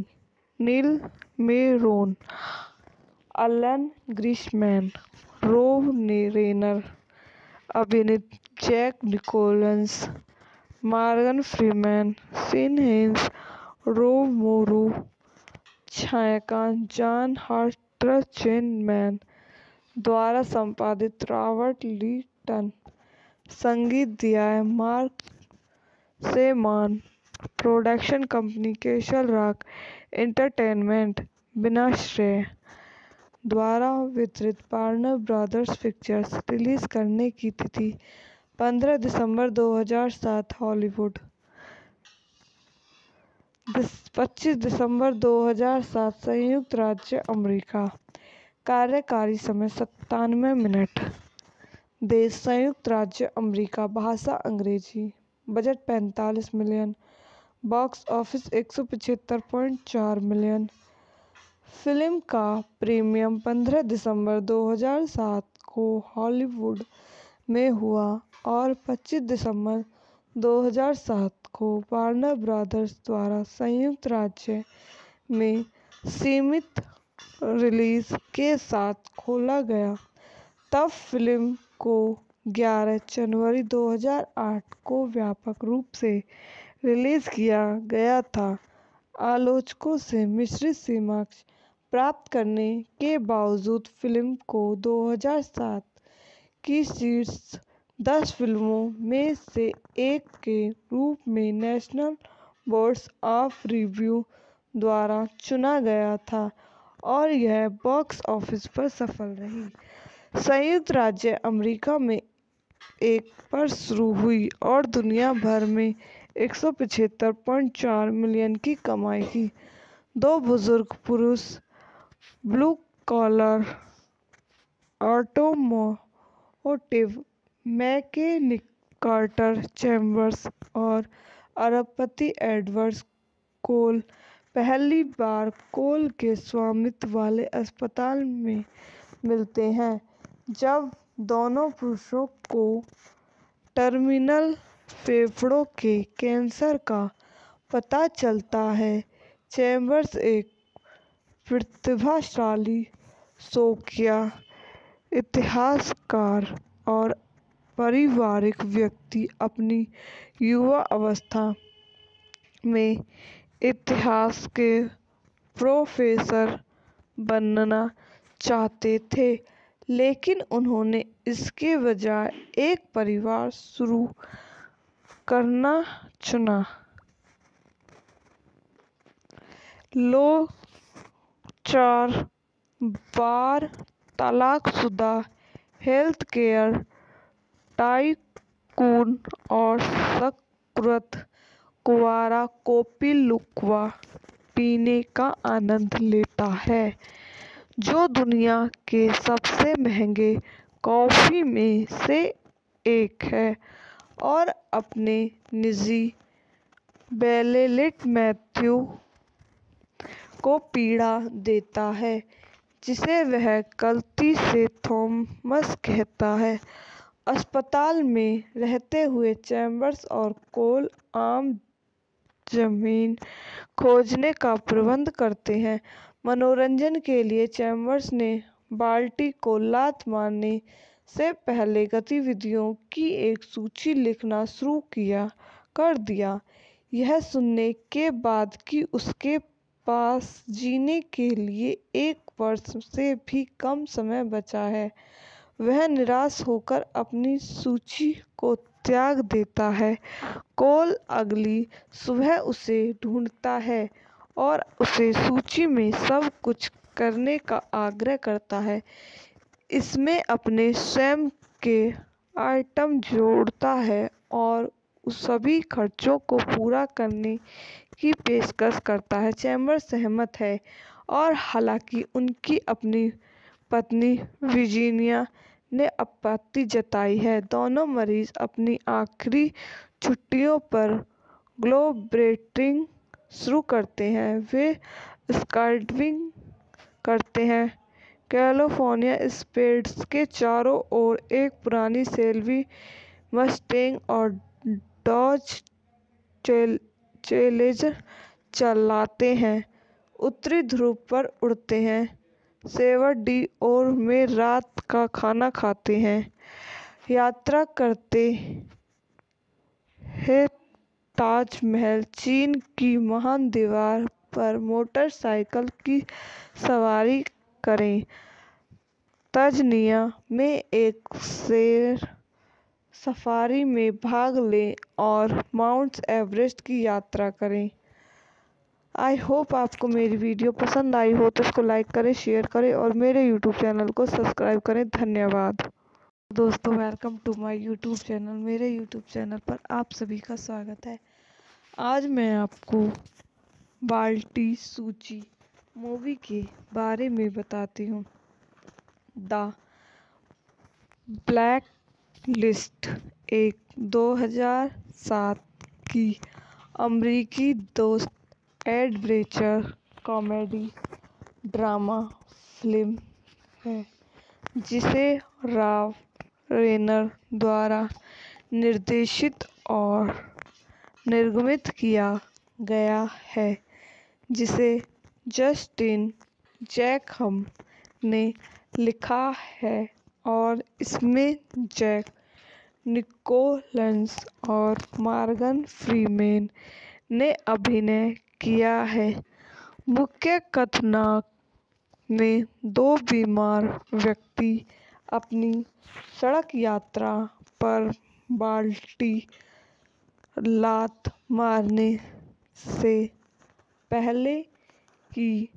Neil Meron, Alan Greisman, Rob Reiner अभिनीत, Jack Nicholas, Morgan Freeman, Sean hence, Rob Morrow, छायांकन जॉन हर्ट्ज़मैन द्वारा संपादित, रॉबर्ट लिटन, संगीत दिया है Marc Shaiman, production company Castle Rock Entertainment विनाश्रय द्वारा वितरित, वार्नर ब्रदर्स पिक्चर्स। रिलीज करने की तिथि 15 दिसंबर 2007, हॉलीवुड 25 दिसंबर 2007, संयुक्त राज्य अमेरिका। कार्यकारी समय 97 मिनट। देश संयुक्त राज्य अमेरिका, भाषा अंग्रेजी, budget 45 million, box office 175.4 million. Film का प्रीमियर 15 दिसंबर 2007 को हॉलीवुड में हुआ और 25 दिसंबर 2007 को वार्नर ब्रदर्स द्वारा संयुक्त राज्य में सीमित रिलीज के साथ खोला गया। तब फिल्म को 11 जनवरी 2008 को व्यापक रूप से रिलीज किया गया था। आलोचकों से मिश्रित समीक्षा प्राप्त करने के बावजूद फिल्म को 2007 की शीर्ष 10 फिल्मों में से एक के रूप में नेशनल बोर्ड्स ऑफ रिव्यू द्वारा चुना गया था और यह बॉक्स ऑफिस पर सफल रही। संयुक्त राज्य अमेरिका में 1 पर शुरू हुई और दुनिया भर में 175.4 मिलियन की कमाई की। 2 बुजुर्ग पुरुष blue collar automotive mechanic Carter Chambers और अरबपति एडवर्ड कोल पहली बार कोल के स्वामित्व वाले अस्पताल में मिलते हैं। जब दोनों पुरुषों को टर्मिनल फेफड़ों के कैंसर का पता चलता है, चैम्बर्स एक प्रतिभाशाली शौकिया इतिहासकार और पारिवारिक व्यक्ति अपनी युवा अवस्था में इतिहास के प्रोफेसर बनना चाहते थे, लेकिन उन्होंने इसके बजाय एक परिवार शुरू करना चुना। लोग 4 बार तलाकशुदा हेल्थ केयर टाइकून और सकृत कुंवारा कॉफी लुक्वा पीने का आनंद लेता है, जो दुनिया के सबसे महंगे कॉफी में से एक है, और अपने निजी बेलेलिट मैथ्यू को पीड़ा देता है, जिसे वह गलती से थॉमस कहता है। अस्पताल में रहते हुए चैम्बर्स और कोल आम जमीन खोजने का प्रबंध करते हैं। मनोरंजन के लिए चैम्बर्स ने बाल्टी को लात मारने से पहले गतिविधियों की एक सूची लिखना शुरू कर दिया। यह सुनने के बाद कि उसके पास जीने के लिए 1 वर्ष से भी कम समय बचा है, वह निराश होकर अपनी सूची को त्याग देता है। कोल अगली सुबह उसे ढूंढता है और उसे सूची में सब कुछ करने का आग्रह करता है, इसमें अपने स्वयं के आइटम जोड़ता है और सभी खर्चों को पूरा करने की पेशकश करता है। चैम्बर्स सहमत है, और हालांकि उनकी अपनी पत्नी वर्जीनिया ने आपत्ति जताई है, दोनों मरीज अपनी आखिरी छुट्टियों पर ग्लोबट्रॉटिंग शुरू करते हैं। वे स्काईडाइविंग करते हैं, कैलिफोर्निया स्प्रेड्स के चारों ओर एक पुरानी शेल्बी मस्टैंग और डॉज चैलेंजर चलाते हैं, उत्तरी ध्रुव पर उड़ते हैं, सेवर डी ओर में रात का खाना खाते हैं, यात्रा करते हैं ताजमहल, चीन की महान दीवार पर मोटरसाइकिल की सवारी करें, तंजानिया में एक शेर सफारी में भाग लें और माउंट एवरेस्ट की यात्रा करें। आई होप आपको मेरी वीडियो पसंद आई हो तो इसको लाइक करें, शेयर करें और मेरे यूट्यूब चैनल को सब्सक्राइब करें। धन्यवाद दोस्तों, welcome to my YouTube channel. मेरे यूट्यूब चैनल पर आप सभी का स्वागत है। आज मैं आपको बाल्टी सूची मूवी के बारे में बताती हूँ। द ब्लैक लिस्ट एक 2007 की अमेरिकी दोस्त एडवेंचर कॉमेडी ड्रामा फिल्म है, जिसे रॉब रेनर द्वारा निर्देशित और निर्मित किया गया है, जिसे जस्टिन जैकहम ने लिखा है और इसमें जैक निकोलस और मॉर्गन फ्रीमैन ने अभिनय किया है। मुख्य कथानक में 2 बीमार व्यक्ति अपनी सड़क यात्रा पर बाल्टी लात मारने से पहले की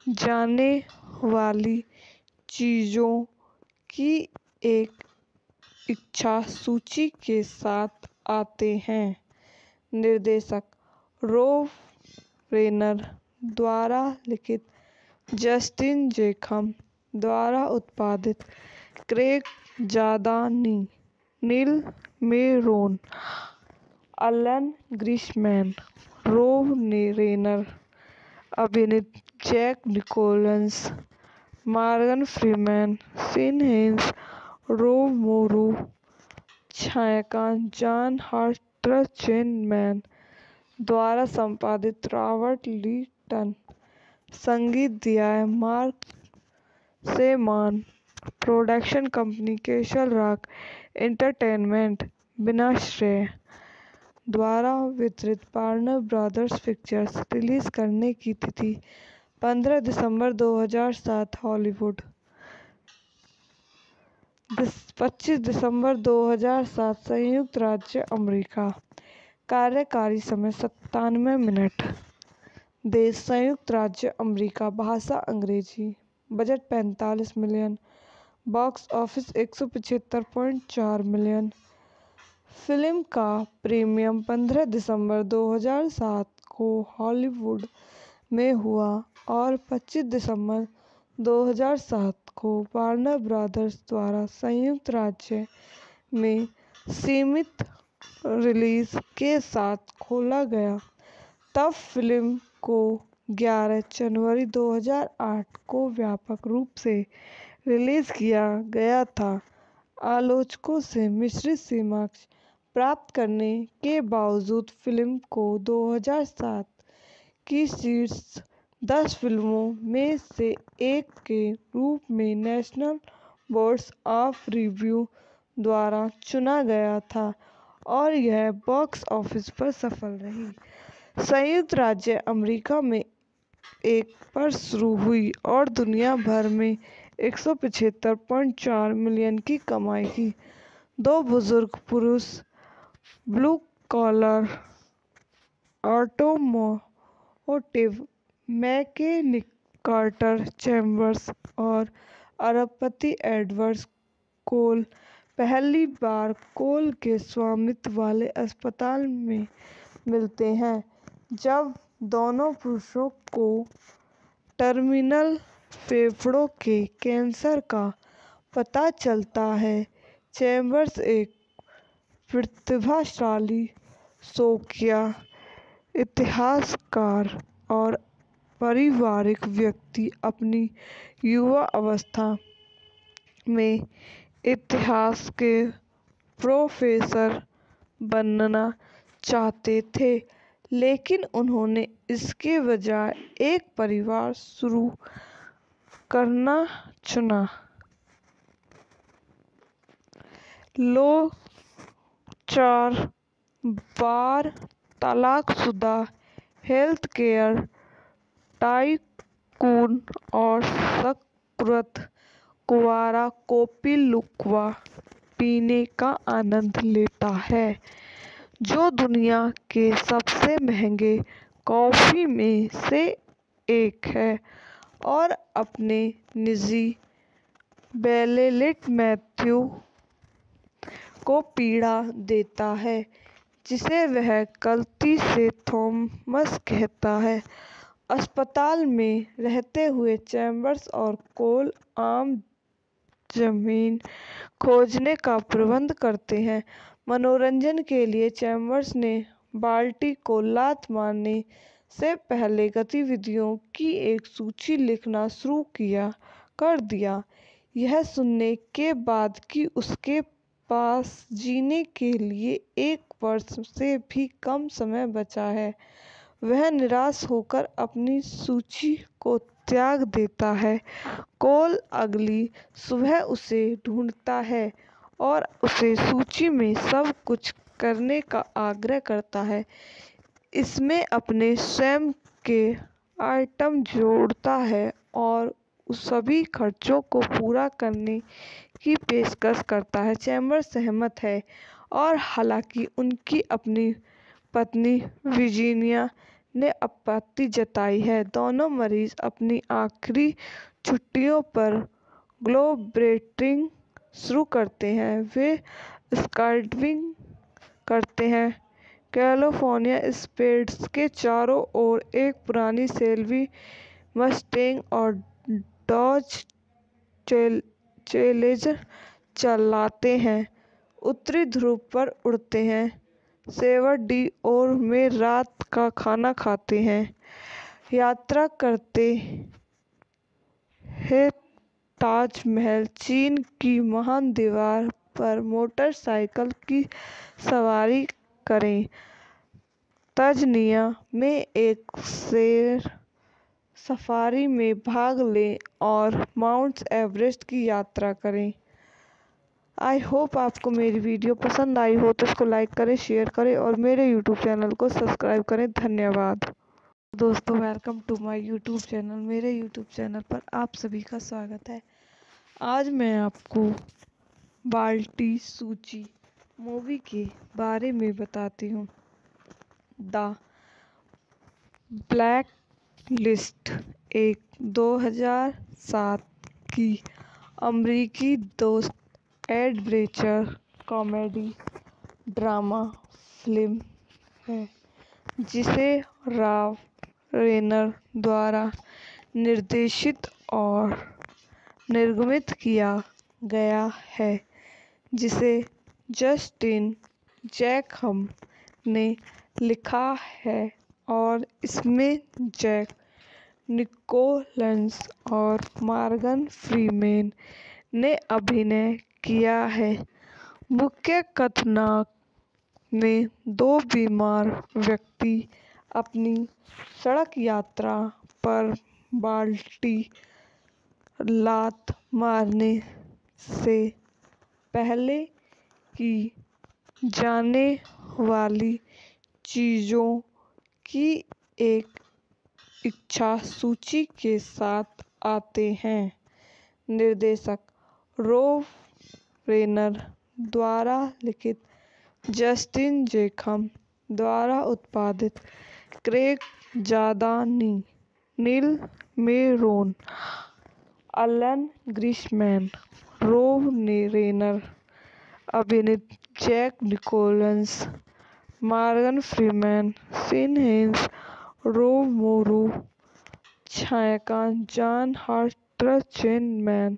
जाने वाली चीज़ों की एक इच्छा सूची के साथ आते हैं। निर्देशक रोब रेनर द्वारा लिखित, जस्टिन जैकब द्वारा उत्पादित, Craig जादानी, Neil Meron, Alan ग्रिशमैन, Rob Reiner अभिनीत, Jack Nicholas, Morgan Freeman, Sean hence, Rob Morrow, छायांकन जॉन हर्ट्जमैन द्वारा संपादित, रॉबर्ट लिटन, संगीत दिया Marc Shaiman, production company Castle Rock Entertainment, विनाश्रय द्वारा वितरित, वार्नर ब्रदर्स पिक्चर्स। रिलीज करने की तिथि 15 दिसंबर 2007, हॉलीवुड 25 दिसंबर 2007, संयुक्त राज्य अमेरिका। कार्यकारी समय 97 मिनट। देश संयुक्त राज्य अमेरिका, भाषा अंग्रेजी, budget 45 million, box office 175.4 million. Film का प्रीमियर 15 दिसंबर 2007 को हॉलीवुड में हुआ और 25 दिसंबर 2007 को वार्नर ब्रदर्स द्वारा संयुक्त राज्य में सीमित रिलीज के साथ खोला गया। तब फिल्म को 11 जनवरी 2008 को व्यापक रूप से रिलीज किया गया था। आलोचकों से मिश्रित समीक्षा प्राप्त करने के बावजूद फिल्म को 2007 की शीर्ष 10 फिल्मों में से एक के रूप में नेशनल बोर्ड ऑफ रिव्यू द्वारा चुना गया था और यह बॉक्स ऑफिस पर सफल रही। संयुक्त राज्य अमेरिका में 1 पर शुरू हुई और दुनिया भर में 175.4 मिलियन की कमाई की। 2 बुजुर्ग पुरुष, blue collar, automotive mechanic Carter Chambers और अरबपति एडवर्ड कोल पहली बार कोल के स्वामित्व वाले अस्पताल में मिलते हैं। जब दोनों पुरुषों को टर्मिनल फेफड़ों के कैंसर का पता चलता है, चैम्बर्स एक प्रतिभाशाली शौकिया, इतिहासकार और पारिवारिक व्यक्ति अपनी युवा अवस्था में इतिहास के प्रोफेसर बनना चाहते थे, लेकिन उन्होंने इसके बजाय एक परिवार शुरू करना चुना। लोग 4 बार तलाकशुदा हेल्थकेयर टाइकून और सकृत कुंवारा कॉफी लुक्वा पीने का आनंद लेता है, जो दुनिया के सबसे महंगे कॉफी में से एक है, और अपने निजी बेलेलिट मैथ्यू को पीड़ा देता है, जिसे वह गलती से थॉमस कहता है। अस्पताल में रहते हुए चैम्बर्स और कोल आम जमीन खोजने का प्रबंध करते हैं। मनोरंजन के लिए चैम्बर्स ने बाल्टी को लात मारने से पहले गतिविधियों की एक सूची लिखना शुरू कर दिया। यह सुनने के बाद कि उसके पास जीने के लिए 1 वर्ष से भी कम समय बचा है, वह निराश होकर अपनी सूची को त्याग देता है। कोल अगली सुबह उसे ढूंढता है और उसे सूची में सब कुछ करने का आग्रह करता है। इसमें अपने स्वयं के आइटम जोड़ता है और सभी खर्चों को पूरा करने की पेशकश करता है। चैम्बर्स सहमत है और हालांकि उनकी अपनी पत्नी वर्जीनिया ने आपत्ति जताई है। दोनों मरीज अपनी आखिरी छुट्टियों पर ग्लोबट्रॉटिंग शुरू करते हैं। वे स्काईडाइविंग करते हैं। कैलिफोर्निया स्प्रेड्स के चारों ओर एक पुरानी शेल्बी मस्टैंग और डॉज चैलेंजर चलाते हैं। उत्तरी ध्रुव पर उड़ते हैं। सेवरडीओर में रात का खाना खाते हैं। यात्रा करते हैं ताजमहल, चीन की महान दीवार पर मोटरसाइकिल की सवारी करें। तंजानिया में एक शेर सफारी में भाग लें और माउंट एवरेस्ट की यात्रा करें। आई होप आपको मेरी वीडियो पसंद आई हो तो इसको लाइक करें, शेयर करें और मेरे यूट्यूब चैनल को सब्सक्राइब करें। धन्यवाद दोस्तों, welcome to my YouTube channel. मेरे यूट्यूब चैनल पर आप सभी का स्वागत है। आज मैं आपको बाल्टी सूची मूवी के बारे में बताती हूँ। द ब्लैक लिस्ट एक 2007 की अमेरिकी दोस्त एडवेंचर कॉमेडी ड्रामा फिल्म है जिसे रॉब रेनर द्वारा निर्देशित और निर्मित किया गया है, जिसे जस्टिन जैकहम ने लिखा है और इसमें जैक निकोलस और मॉर्गन फ्रीमैन ने अभिनय किया है। मुख्य कथानक में दो बीमार व्यक्ति अपनी सड़क यात्रा पर बाल्टी लात मारने से पहले की जाने वाली चीज़ों की एक इच्छा सूची के साथ आते हैं। निर्देशक रॉब रेनर द्वारा लिखित, जस्टिन जैकहम द्वारा उत्पादित, Craig जादानी, Neil Meron, Alan Greisman, Rob Reiner अभिनीत, Jack Nicholas, Morgan Freeman, Sean hence, Rob Morrow, छायांकन जॉन हर्ट्ज़मैन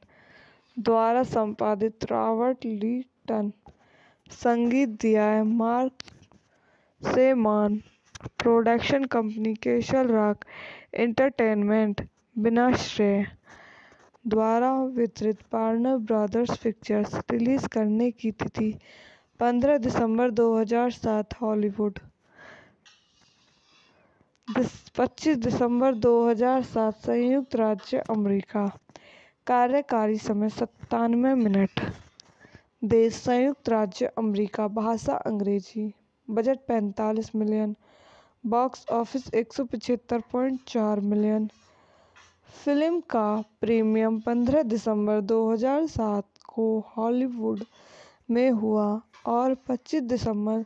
द्वारा संपादित, रॉबर्ट लिटन, संगीत दिया है Marc Shaiman, production company Castle Rock Entertainment, विनाश्रय द्वारा वितरित, वार्नर ब्रदर्स पिक्चर्स। रिलीज करने की तिथि 15 दिसंबर 2007 हॉलीवुड, 25 दिसंबर 2007 संयुक्त राज्य अमेरिका। कार्यकारी समय 97 मिनट। देश संयुक्त राज्य अमेरिका। भाषा अंग्रेजी। Budget 45 million. Box office 175.4 million. Film का प्रीमियर 15 दिसंबर 2007 को हॉलीवुड में हुआ और 25 दिसंबर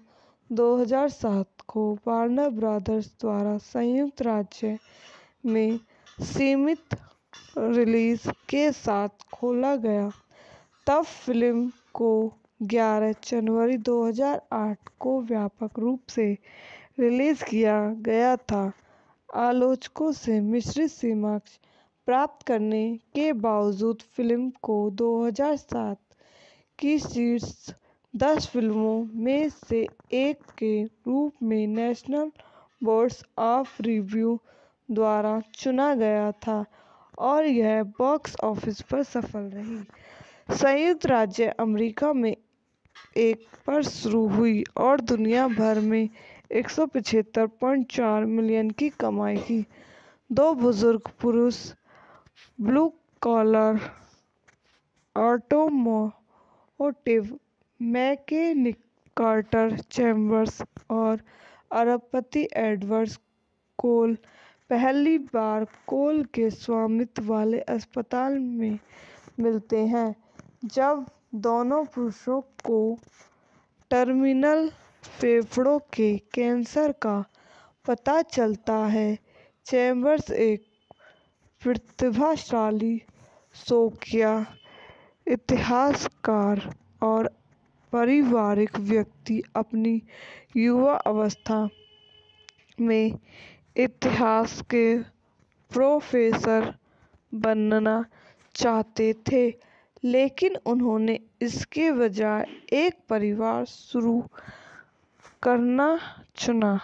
2007 को वार्नर ब्रदर्स द्वारा संयुक्त राज्य में सीमित रिलीज के साथ खोला गया। तब फिल्म को 11 जनवरी 2008 को व्यापक रूप से रिलीज किया गया था। आलोचकों से मिश्रित समीक्षा प्राप्त करने के बावजूद फिल्म को 2007 की शीर्ष 10 फिल्मों में से एक के रूप में नेशनल बोर्ड ऑफ रिव्यू द्वारा चुना गया था और यह बॉक्स ऑफिस पर सफल रही। संयुक्त राज्य अमेरिका में एक पर शुरू हुई और दुनिया भर में 175.4 मिलियन की कमाई की। दो बुजुर्ग पुरुष blue collar automotive mechanic Carter Chambers और अरबपति एडवर्ड कोल पहली बार कोल के स्वामित्व वाले अस्पताल में मिलते हैं, जब दोनों पुरुषों को टर्मिनल फेफड़ों के कैंसर का पता चलता है। चैम्बर्स एक प्रतिभाशाली शौकिया इतिहासकार और पारिवारिक व्यक्ति अपनी युवा अवस्था में इतिहास के प्रोफेसर बनना चाहते थे, लेकिन उन्होंने इसके बजाय एक परिवार शुरू करना चुना।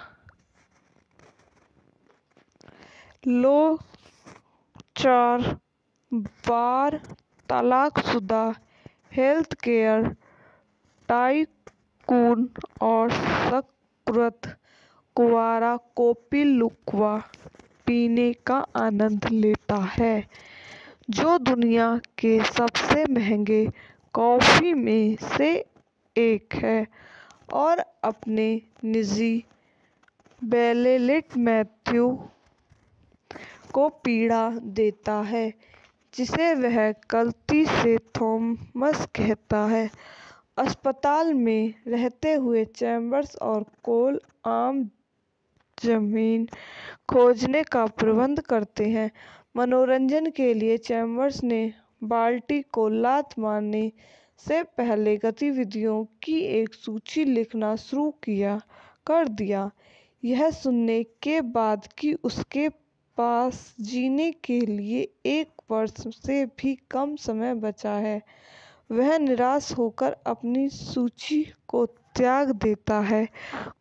लोग 4 बार तलाकशुदा हेल्थ केयर टाइकून और सकृत कुंवारा कॉफी लुक्वा पीने का आनंद लेता है, जो दुनिया के सबसे महंगे कॉफी में से एक है, और अपने निजी बेलेलिट मैथ्यू को पीड़ा देता है, जिसे वह गलती से थॉमस कहता है। अस्पताल में रहते हुए चैम्बर्स और कोल आम जमीन खोजने का प्रबंध करते हैं। मनोरंजन के लिए चैम्बर्स ने बाल्टी को लात मारने से पहले गतिविधियों की एक सूची लिखना शुरू कर दिया। यह सुनने के बाद कि उसके पास जीने के लिए 1 वर्ष से भी कम समय बचा है, वह निराश होकर अपनी सूची को त्याग देता है।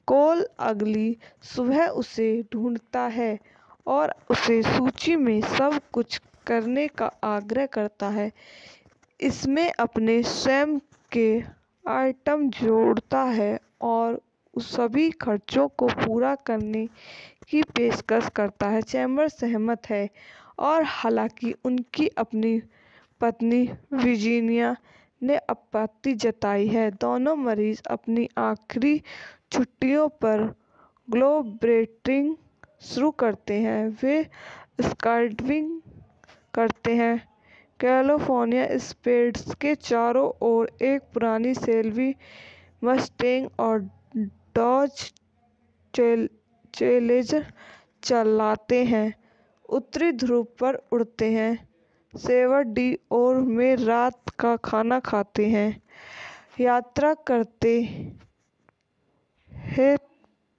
कोल अगली सुबह उसे ढूंढता है और उसे सूची में सब कुछ करने का आग्रह करता है। इसमें अपने स्वयं के आइटम जोड़ता है और सभी खर्चों को पूरा करने की पेशकश करता है। चैम्बर्स सहमत है, और हालांकि उनकी अपनी पत्नी वर्जीनिया ने आपत्ति जताई है, दोनों मरीज अपनी आखिरी छुट्टियों पर ग्लोबट्रॉटिंग शुरू करते हैं। वे स्काईडाइविंग करते हैं, कैलिफोर्निया स्प्रेड्स के चारों ओर एक पुरानी शेल्बी मस्टैंग और डॉज चैलेंजर चलाते हैं, उत्तरी ध्रुव पर उड़ते हैं, सेवर डी ओर में रात का खाना खाते हैं, यात्रा करते हैं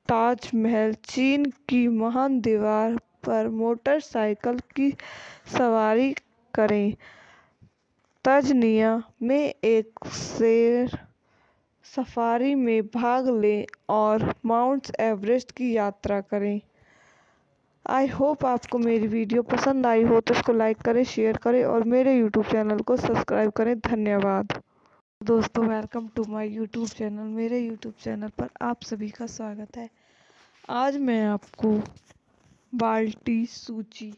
ताजमहल, चीन की महान दीवार पर मोटरसाइकिल की सवारी करें, तंजानिया में एक शेर सफारी में भाग लें और माउंट एवरेस्ट की यात्रा करें। आई होप आपको मेरी वीडियो पसंद आई हो तो इसको लाइक करें, शेयर करें और मेरे यूट्यूब चैनल को सब्सक्राइब करें। धन्यवाद दोस्तों, welcome to my YouTube channel. मेरे यूट्यूब चैनल पर आप सभी का स्वागत है। आज मैं आपको बाल्टी सूची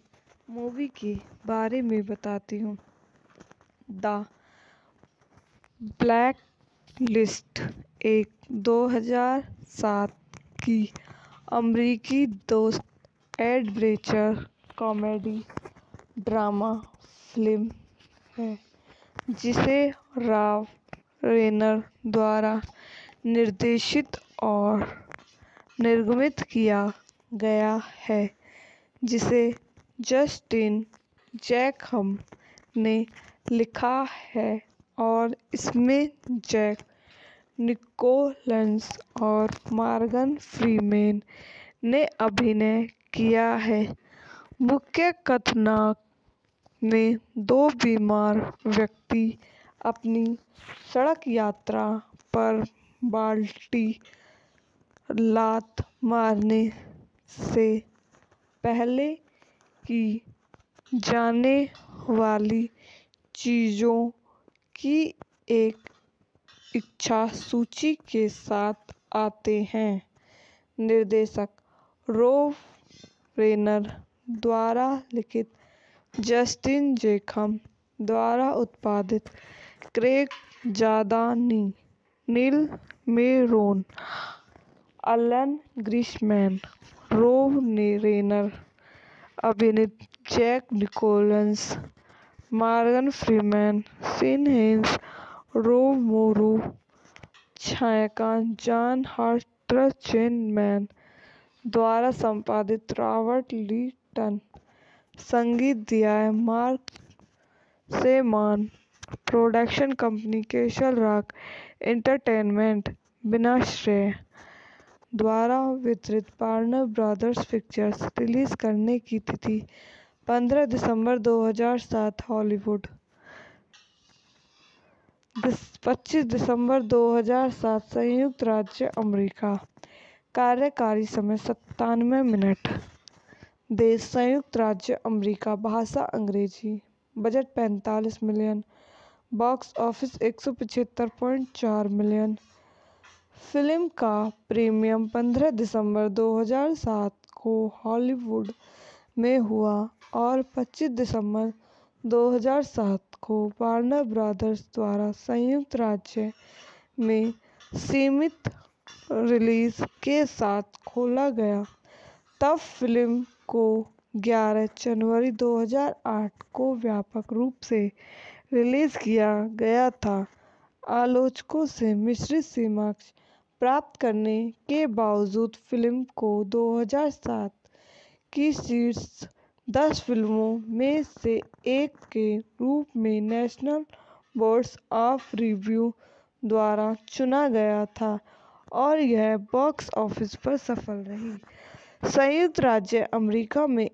मूवी के बारे में बताती हूँ। द ब्लैक लिस्ट एक 2007 की अमेरिकी दोस्त एडवेंचर कॉमेडी ड्रामा फिल्म है, जिसे रॉब रेनर द्वारा निर्देशित और निर्मित किया गया है, जिसे जस्टिन जैकहम ने लिखा है, और इसमें जैक निकोलस और मॉर्गन फ्रीमैन ने अभिनय किया है। मुख्य कथानक में 2 बीमार व्यक्ति अपनी सड़क यात्रा पर बाल्टी लात मारने से पहले की जाने वाली चीज़ों की एक इच्छा सूची के साथ आते हैं। निर्देशक रॉब रेनर द्वारा लिखित, जस्टिन जैकहम द्वारा उत्पादित, Craig जादानी, Neil Meron, Alan Greisman, Rob Reiner अभिनीत, Jack Nicholas, Morgan Freeman, Sean hence, Rob Morrow, छायांकन जॉन हर्ट, डॉक्टर चेन मैन द्वारा संपादित रॉबर्ट लीटन। संगीत दिया है Marc Shaiman. Production company Castle Rock Entertainment विनाश्रय द्वारा वितरित वार्नर ब्रदर्स पिक्चर्स। रिलीज करने की तिथि 15 दिसंबर 2007 हॉलीवुड। 25 दिसंबर 2007 संयुक्त राज्य अमेरिका। कार्यकारी समय 97 मिनट। देश संयुक्त राज्य अमेरिका। भाषा अंग्रेजी। Budget 45 million. Box office 175.4 million. Film का प्रीमियर 15 दिसंबर 2007 को हॉलीवुड में हुआ और 25 दिसंबर 2007 को वार्नर ब्रदर्स द्वारा संयुक्त राज्य में सीमित रिलीज के साथ खोला गया। तब फिल्म को 11 जनवरी 2008 को व्यापक रूप से रिलीज किया गया था। आलोचकों से मिश्रित समीक्षा प्राप्त करने के बावजूद फिल्म को 2007 की शीर्ष 10 फिल्मों में से एक के रूप में नेशनल बोर्ड ऑफ रिव्यू द्वारा चुना गया था और यह बॉक्स ऑफिस पर सफल रही। संयुक्त राज्य अमेरिका में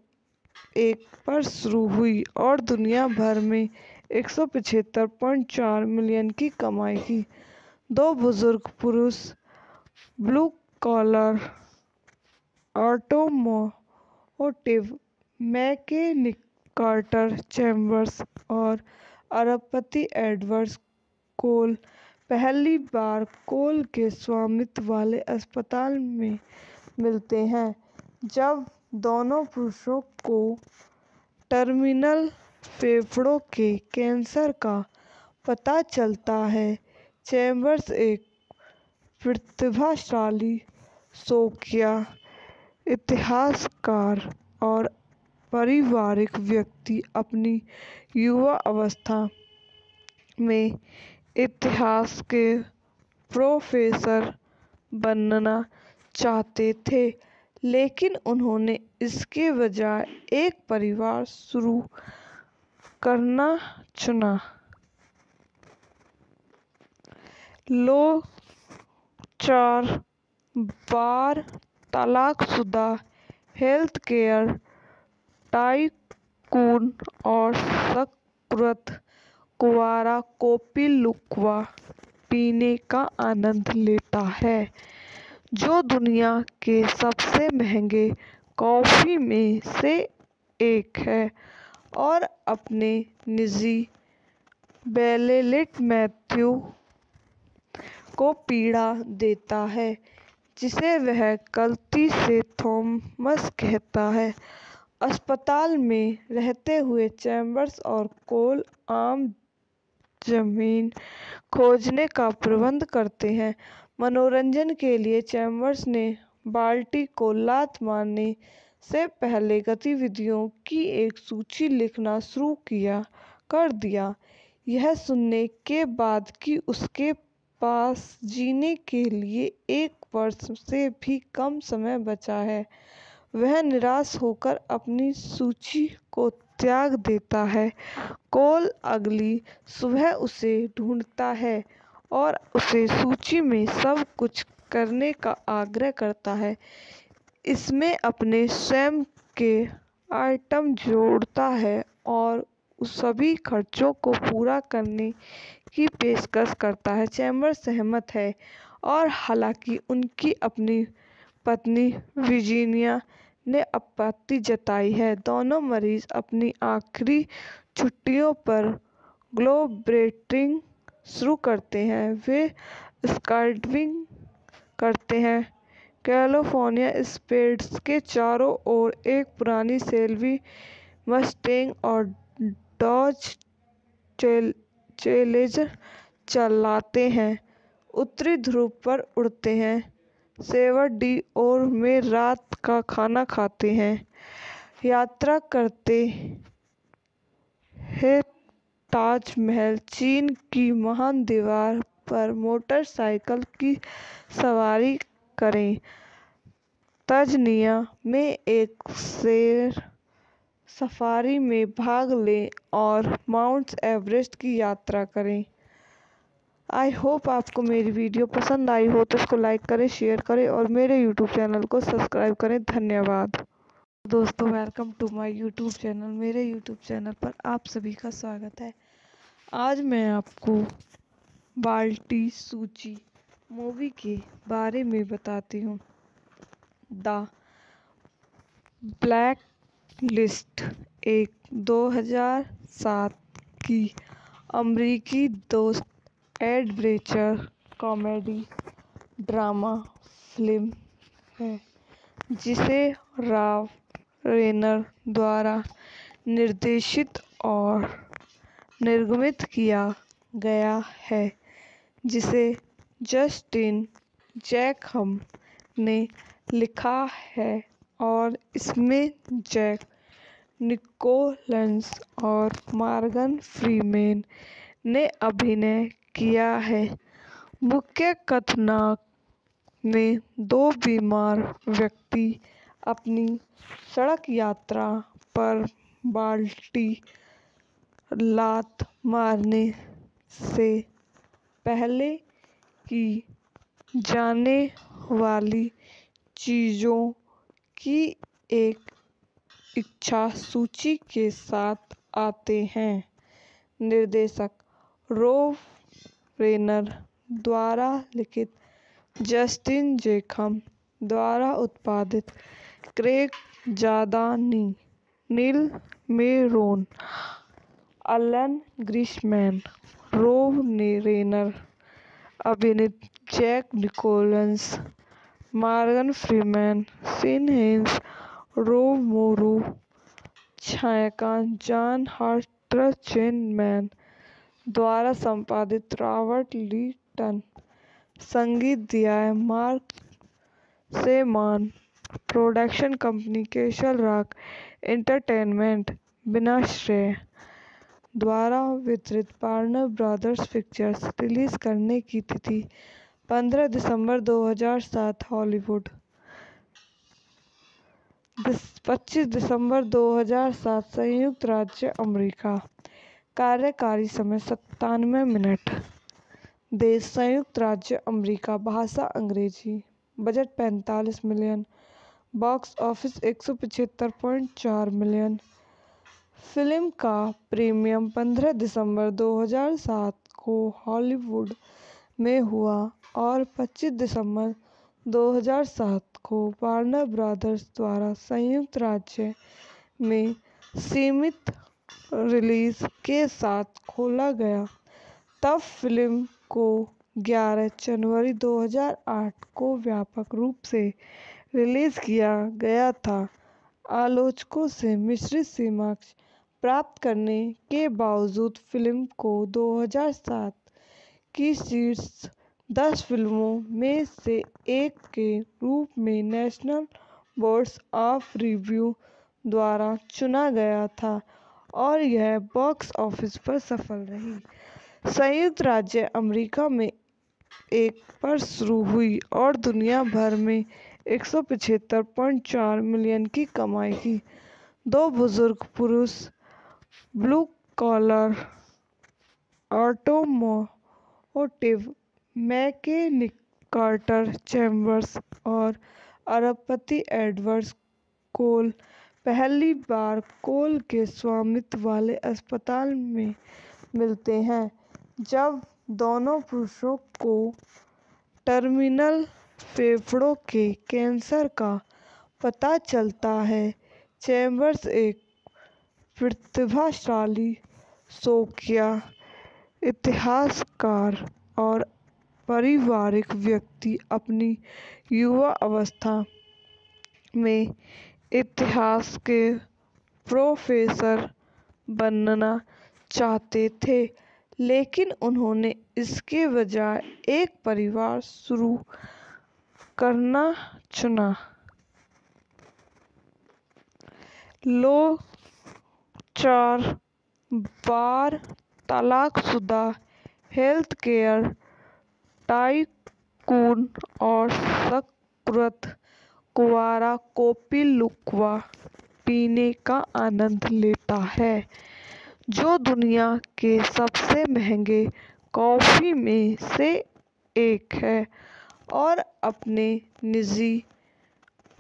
1 पर शुरू हुई और दुनिया भर में 175.4 मिलियन की कमाई की। 2 बुजुर्ग पुरुष blue collar automotive mechanic Carter Chambers और अरबपति एडवर्ड कोल पहली बार कोल के स्वामित्व वाले अस्पताल में मिलते हैं। जब दोनों पुरुषों को टर्मिनल फेफड़ों के कैंसर का पता चलता है, चैम्बर्स एक प्रतिभाशाली शौकिया इतिहासकार और पारिवारिक व्यक्ति अपनी युवा अवस्था में इतिहास के प्रोफेसर बनना चाहते थे, लेकिन उन्होंने इसके बजाय एक परिवार शुरू करना चुना। लोग 4 बार तलाकशुदा हेल्थकेयर टाइकून और सकृत कुंवारा कॉफी लुक्वा पीने का आनंद लेता है, जो दुनिया के सबसे महंगे कॉफी में से एक है, और अपने निजी बेलेलिट मैथ्यू को पीड़ा देता है, जिसे वह गलती से थॉमस कहता है। अस्पताल में रहते हुए चैम्बर्स और कोल आम जमीन खोजने का प्रबंध करते हैं। मनोरंजन के लिए चैम्बर्स ने बाल्टी को लात मारने से पहले गतिविधियों की एक सूची लिखना शुरू कर दिया। यह सुनने के बाद कि उसके पास जीने के लिए 1 वर्ष से भी कम समय बचा है, वह निराश होकर अपनी सूची को त्याग देता है। कोल अगली सुबह उसे ढूंढता है और उसे सूची में सब कुछ करने का आग्रह करता है, इसमें अपने स्वयं के आइटम जोड़ता है और सभी खर्चों को पूरा करने की पेशकश करता है। चैम्बर्स सहमत है और हालांकि उनकी अपनी पत्नी वर्जीनिया ने आपत्ति जताई है, दोनों मरीज अपनी आखिरी छुट्टियों पर ग्लोबट्रॉटिंग शुरू करते हैं। वे स्काईडाइविंग करते हैं, कैलिफोर्निया स्प्रेड्स के चारों ओर एक पुरानी शेल्बी मस्टैंग और डॉज चैलेंजर चलाते हैं, उत्तरी ध्रुव पर उड़ते हैं, सेवरडीओर में रात का खाना खाते हैं, यात्रा करते हैं ताजमहल, चीन की महान दीवार पर मोटरसाइकिल की सवारी करें। तंजानिया में एक शेर सफारी में भाग लें और माउंट एवरेस्ट की यात्रा करें। आई होप आपको मेरी वीडियो पसंद आई हो तो इसको लाइक करें, शेयर करें और मेरे यूट्यूब चैनल को सब्सक्राइब करें। धन्यवाद दोस्तों, welcome to my YouTube channel. मेरे यूट्यूब चैनल पर आप सभी का स्वागत है। आज मैं आपको बाल्टी सूची मूवी के बारे में बताती हूँ। द ब्लैक लिस्ट एक 2007 की अमेरिकी दोस्त एडवेंचर कॉमेडी ड्रामा फिल्म है जिसे रॉब रेनर द्वारा निर्देशित और निर्मित किया गया है, जिसे जस्टिन जैकहम ने लिखा है और इसमें जैक निकोलस और मॉर्गन फ्रीमैन ने अभिनय किया है। मुख्य कथानक में दो बीमार व्यक्ति अपनी सड़क यात्रा पर बाल्टी लात मारने से पहले की जाने वाली चीज़ों की एक इच्छा सूची के साथ आते हैं। निर्देशक रॉब रेनर द्वारा लिखित, जस्टिन जैकहम द्वारा उत्पादित, Craig जादानी, Neil Meron, Alan Greisman, Rob Reiner अभिनीत, Jack Nicholas, Morgan Freeman, Sean hence, Rob Morrow, छायांकन जॉन हर्ट्ज़मैन द्वारा संपादित, रॉबर्ट लिटन, संगीत दिया है Marc Shaiman, production company Castle Rock Entertainment, विनाश्रय द्वारा वितरित, वार्नर ब्रदर्स पिक्चर्स। रिलीज करने की तिथि 15 दिसंबर 2007, हॉलीवुड 25 दिसंबर 2007, संयुक्त राज्य अमेरिका। कार्यकारी समय 97 मिनट। देश संयुक्त राज्य अमेरिका, भाषा अंग्रेजी, budget 45 million, box office 175.4 million. Film का प्रीमियर 15 दिसंबर 2007 को हॉलीवुड में हुआ और 25 दिसंबर 2007 को वार्नर ब्रदर्स द्वारा संयुक्त राज्य में सीमित रिलीज के साथ खोला गया। तब फिल्म को 11 जनवरी 2008 को व्यापक रूप से रिलीज किया गया था। आलोचकों से मिश्रित समीक्षा प्राप्त करने के बावजूद फिल्म को 2007 की शीर्ष 10 फिल्मों में से एक के रूप में नेशनल बोर्ड ऑफ रिव्यू द्वारा चुना गया था और यह बॉक्स ऑफिस पर सफल रही। संयुक्त राज्य अमेरिका में 1 पर शुरू हुई और दुनिया भर में 175.4 मिलियन की कमाई की। दो बुजुर्ग पुरुष blue collar automotive mechanic Carter Chambers और अरबपति एडवर्ड कोल पहली बार कोल के स्वामित्व वाले अस्पताल में मिलते हैं। जब दोनों पुरुषों को टर्मिनल फेफड़ों के कैंसर का पता चलता है, चैम्बर्स एक प्रतिभाशाली शौकिया इतिहासकार और पारिवारिक व्यक्ति अपनी युवा अवस्था में इतिहास के प्रोफेसर बनना चाहते थे, लेकिन उन्होंने इसके बजाय एक परिवार शुरू करना चुना। लोग 4 बार तलाकशुदा हेल्थकेयर टाइकून और पुरत कुंवारा कॉफी लुकवा पीने का आनंद लेता है, जो दुनिया के सबसे महंगे कॉफी में से एक है, और अपने निजी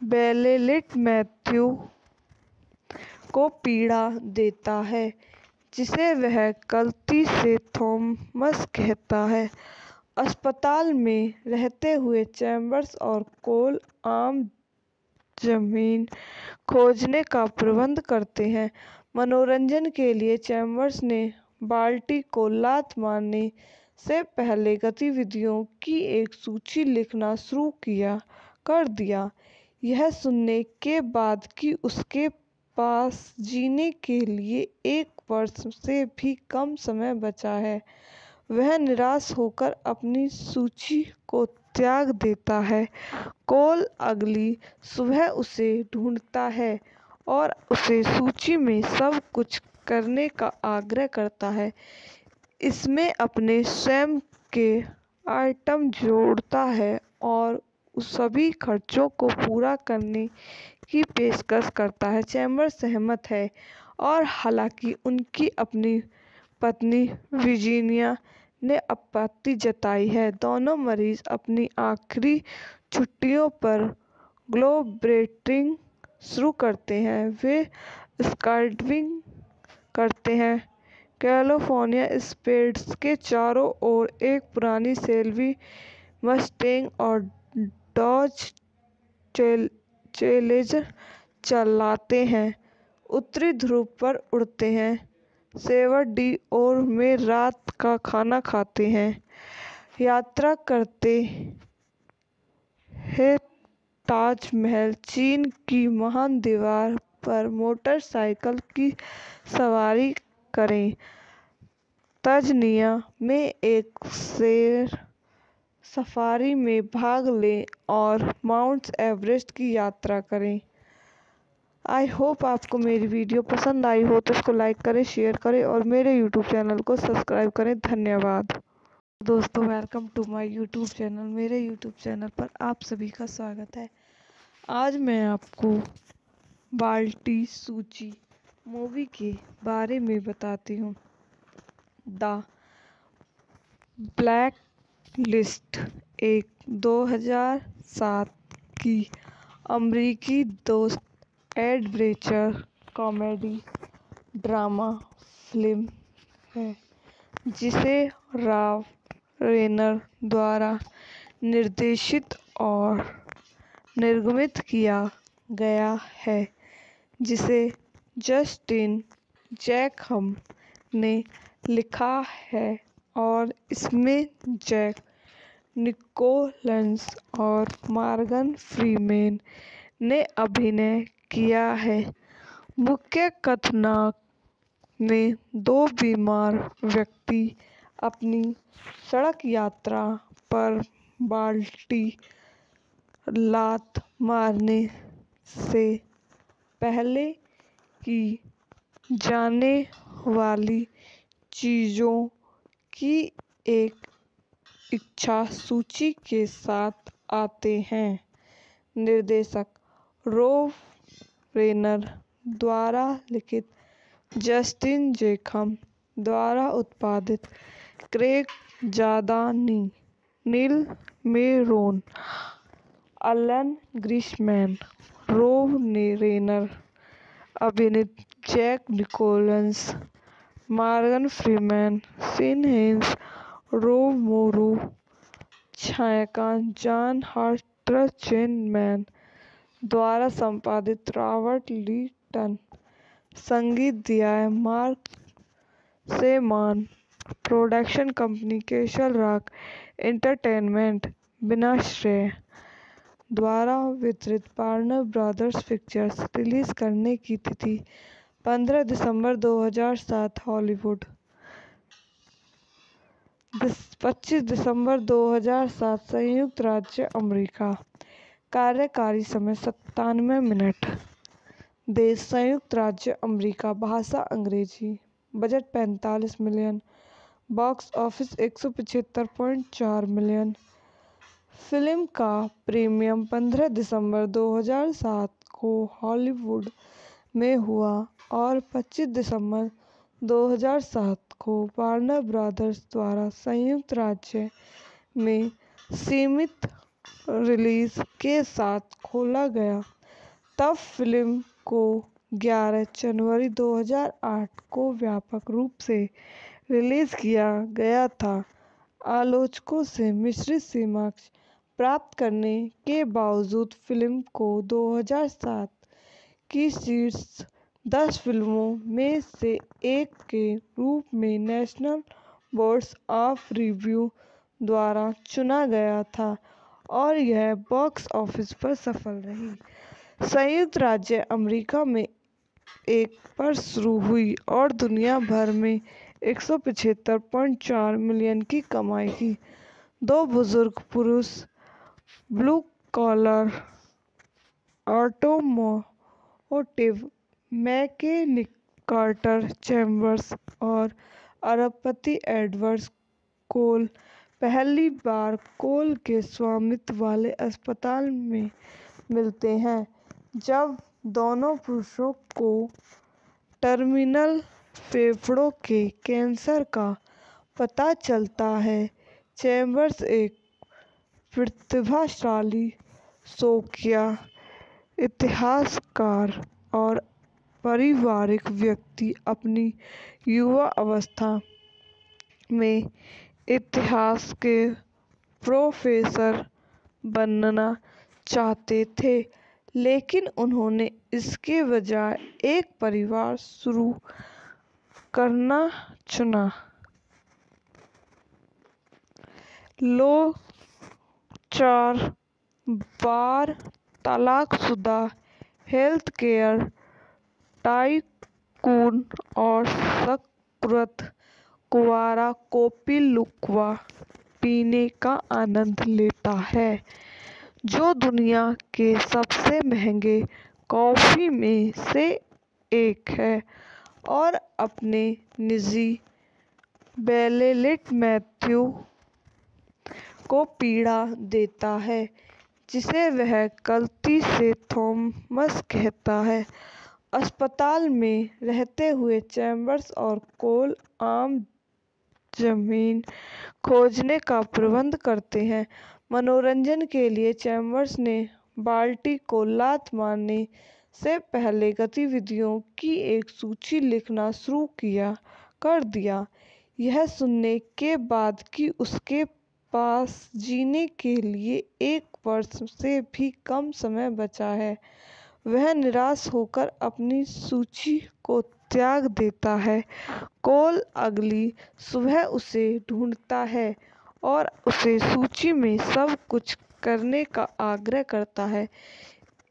बेलेलिट मैथ्यू को पीड़ा देता है, जिसे वह गलती से थॉमस कहता है। अस्पताल में रहते हुए चैम्बर्स और कोल आम जमीन खोजने का प्रबंध करते हैं। मनोरंजन के लिए चैम्बर्स ने बाल्टी को लात मारने से पहले गतिविधियों की एक सूची लिखना शुरू कर दिया। यह सुनने के बाद कि उसके पास जीने के लिए 1 वर्ष से भी कम समय बचा है, वह निराश होकर अपनी सूची को त्याग देता है। कोल अगली सुबह उसे ढूंढता है और उसे सूची में सब कुछ करने का आग्रह करता है। इसमें अपने स्वयं के आइटम जोड़ता है और सभी खर्चों को पूरा करने की पेशकश करता है। चैम्बर्स सहमत है, और हालांकि उनकी अपनी पत्नी वर्जीनिया ने आपत्ति जताई है, दोनों मरीज अपनी आखिरी छुट्टियों पर ग्लोबट्रॉटिंग शुरू करते हैं। वे स्काईडाइविंग करते हैं, कैलिफोर्निया स्प्रेड्स के चारों ओर एक पुरानी शेल्बी मस्टैंग और डॉज चैलेंजर चलाते हैं, उत्तरी ध्रुव पर उड़ते हैं, सेवर डी ओर में रात का खाना खाते हैं, यात्रा करते हैं ताजमहल, चीन की महान दीवार पर मोटरसाइकिल की सवारी करें, तंजानिया में एक शेर सफारी में भाग लें और माउंट एवरेस्ट की यात्रा करें। आई होप आपको मेरी वीडियो पसंद आई हो तो इसको लाइक करें, शेयर करें और मेरे यूट्यूब चैनल को सब्सक्राइब करें। धन्यवाद दोस्तों, welcome to my YouTube channel. मेरे यूट्यूब चैनल पर आप सभी का स्वागत है। आज मैं आपको बाल्टी सूची मूवी के बारे में बताती हूँ। द ब्लैक लिस्ट एक 2007 की अमेरिकी दोस्त एडवेंचर कॉमेडी ड्रामा फिल्म है, जिसे रॉब रेनर द्वारा निर्देशित और निर्मित किया गया है, जिसे जस्टिन जैकहम ने लिखा है, और इसमें जैक निकोलस और मॉर्गन फ्रीमैन ने अभिनय किया है। मुख्य कथानक में 2 बीमार व्यक्ति अपनी सड़क यात्रा पर बाल्टी लात मारने से पहले की जाने वाली चीज़ों की एक इच्छा सूची के साथ आते हैं। निर्देशक रॉब रेनर द्वारा लिखित, जस्टिन जैकहम द्वारा उत्पादित, Craig जादानी, Neil Meron, Alan Greisman, Rob Reiner अभिनीत, Jack Nicholas, Morgan Freeman, Sean hence, Rob Morrow, छायांकन जॉन हटचर्नमैन द्वारा संपादित, रॉबर्ट लिटन, संगीत दिया है Marc Shaiman, production company Castle Rock Entertainment, विनाश्रय द्वारा वितरित, वार्नर ब्रदर्स पिक्चर्स। रिलीज करने की तिथि 15 दिसंबर 2007, हॉलीवुड 25 दिसंबर 2007, संयुक्त राज्य अमेरिका। कार्यकारी समय 97 मिनट। देश संयुक्त राज्य अमेरिका, भाषा अंग्रेजी, budget 45 million, box office 175.4 million, film का प्रीमियर 15 दिसंबर 2007 को हॉलीवुड में हुआ और 25 दिसंबर 2007 को वार्नर ब्रदर्स द्वारा संयुक्त राज्य में सीमित रिलीज के साथ खोला गया। तब फिल्म को 11 जनवरी 2008 को व्यापक रूप से रिलीज किया गया था। आलोचकों से मिश्रित समीक्षा प्राप्त करने के बावजूद फिल्म को 2007 की शीर्ष 10 फिल्मों में से एक के रूप में नेशनल बोर्ड ऑफ रिव्यू द्वारा चुना गया था और यह बॉक्स ऑफिस पर सफल रही। संयुक्त राज्य अमेरिका में 1 पर शुरू हुई और दुनिया भर में 175.4 मिलियन की कमाई की। 2 बुजुर्ग पुरुष blue collar automotive mechanic Carter Chambers और अरबपति एडवर्ड कोल पहली बार कोल के स्वामित्व वाले अस्पताल में मिलते हैं। जब दोनों पुरुषों को टर्मिनल फेफड़ों के कैंसर का पता चलता है, चैम्बर्स एक प्रतिभाशाली शौकिया इतिहासकार और पारिवारिक व्यक्ति अपनी युवा अवस्था में इतिहास के प्रोफेसर बनना चाहते थे, लेकिन उन्होंने इसके बजाय एक परिवार शुरू करना चुना। लोग 4 बार तलाकशुदा हेल्थकेयर टाइकून और सकृत कुंवारा कॉफी लुक्वा पीने का आनंद लेता है, जो दुनिया के सबसे महंगे कॉफी में से एक है, और अपने निजी बेलेलिट मैथ्यू को पीड़ा देता है, जिसे वह गलती से थॉमस कहता है। अस्पताल में रहते हुए चैम्बर्स और कोल आम जमीन खोजने का प्रबंध करते हैं। मनोरंजन के लिए चैम्बर्स ने बाल्टी को लात मारने से पहले गतिविधियों की एक सूची लिखना शुरू कर दिया। यह सुनने के बाद कि उसके पास जीने के लिए 1 वर्ष से भी कम समय बचा है, वह निराश होकर अपनी सूची को त्याग देता है। कोल अगली सुबह उसे ढूंढता है और उसे सूची में सब कुछ करने का आग्रह करता है।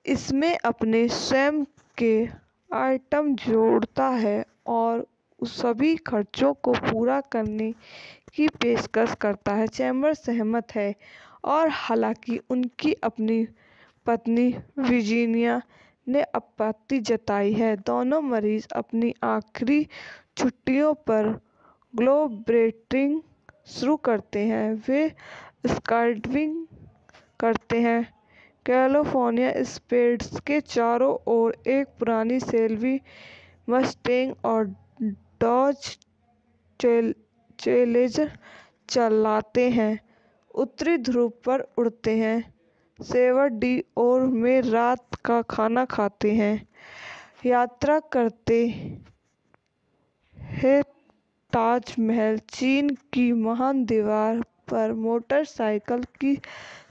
इसमें अपने स्वयं के आइटम जोड़ता है और उस सभी खर्चों को पूरा करने की पेशकश करता है। चैम्बर्स सहमत है और हालांकि उनकी अपनी पत्नी वर्जीनिया ने आपत्ति जताई है, दोनों मरीज अपनी आखिरी छुट्टियों पर ग्लोबट्रॉटिंग शुरू करते हैं। वे स्काईडाइविंग करते हैं, कैलिफोर्निया स्प्रेड्स के चारों ओर एक पुरानी शेल्बी मस्टैंग और डॉज चैलेंजर चलाते हैं, उत्तरी ध्रुव पर उड़ते हैं, सेल्वाडोर में रात का खाना खाते हैं, यात्रा करते हैं ताजमहल, चीन की महान दीवार पर मोटरसाइकिल की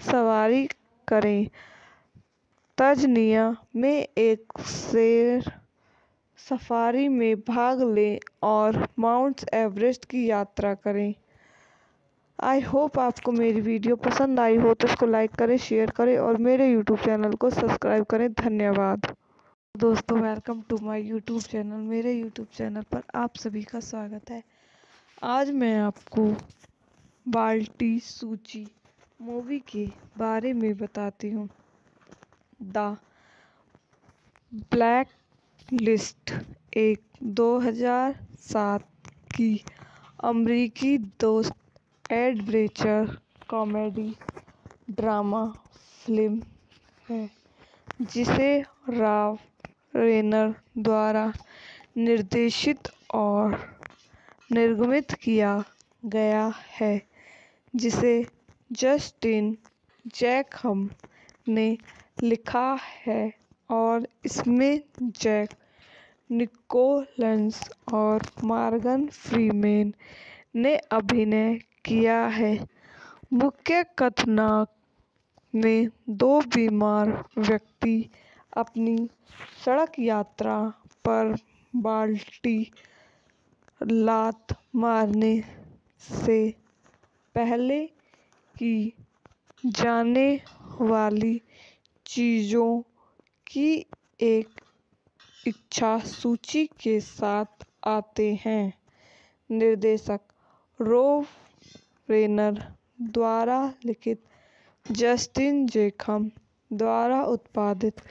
सवारी करें, तंजानिया में एक शेर सफारी में भाग लें और माउंट एवरेस्ट की यात्रा करें। आई होप आपको मेरी वीडियो पसंद आई हो तो इसको लाइक करें, शेयर करें और मेरे यूट्यूब चैनल को सब्सक्राइब करें। धन्यवाद दोस्तों, welcome to my YouTube channel. मेरे यूट्यूब चैनल पर आप सभी का स्वागत है। आज मैं आपको बाल्टी सूची मूवी के बारे में बताती हूँ। द ब्लैक लिस्ट एक 2007 की अमेरिकी दोस्त एडवेंचर कॉमेडी ड्रामा फिल्म है जिसे राव रेनर द्वारा निर्देशित और निर्मित किया गया है, जिसे जस्टिन जैकहम ने लिखा है और इसमें जैक निकोलस और मॉर्गन फ्रीमैन ने अभिनय किया है। मुख्य कथानक में दो बीमार व्यक्ति अपनी सड़क यात्रा पर बाल्टी लात मारने से पहले की जाने वाली चीज़ों की एक इच्छा सूची के साथ आते हैं। निर्देशक रोव रेनर द्वारा लिखित, जस्टिन जैकहम द्वारा उत्पादित,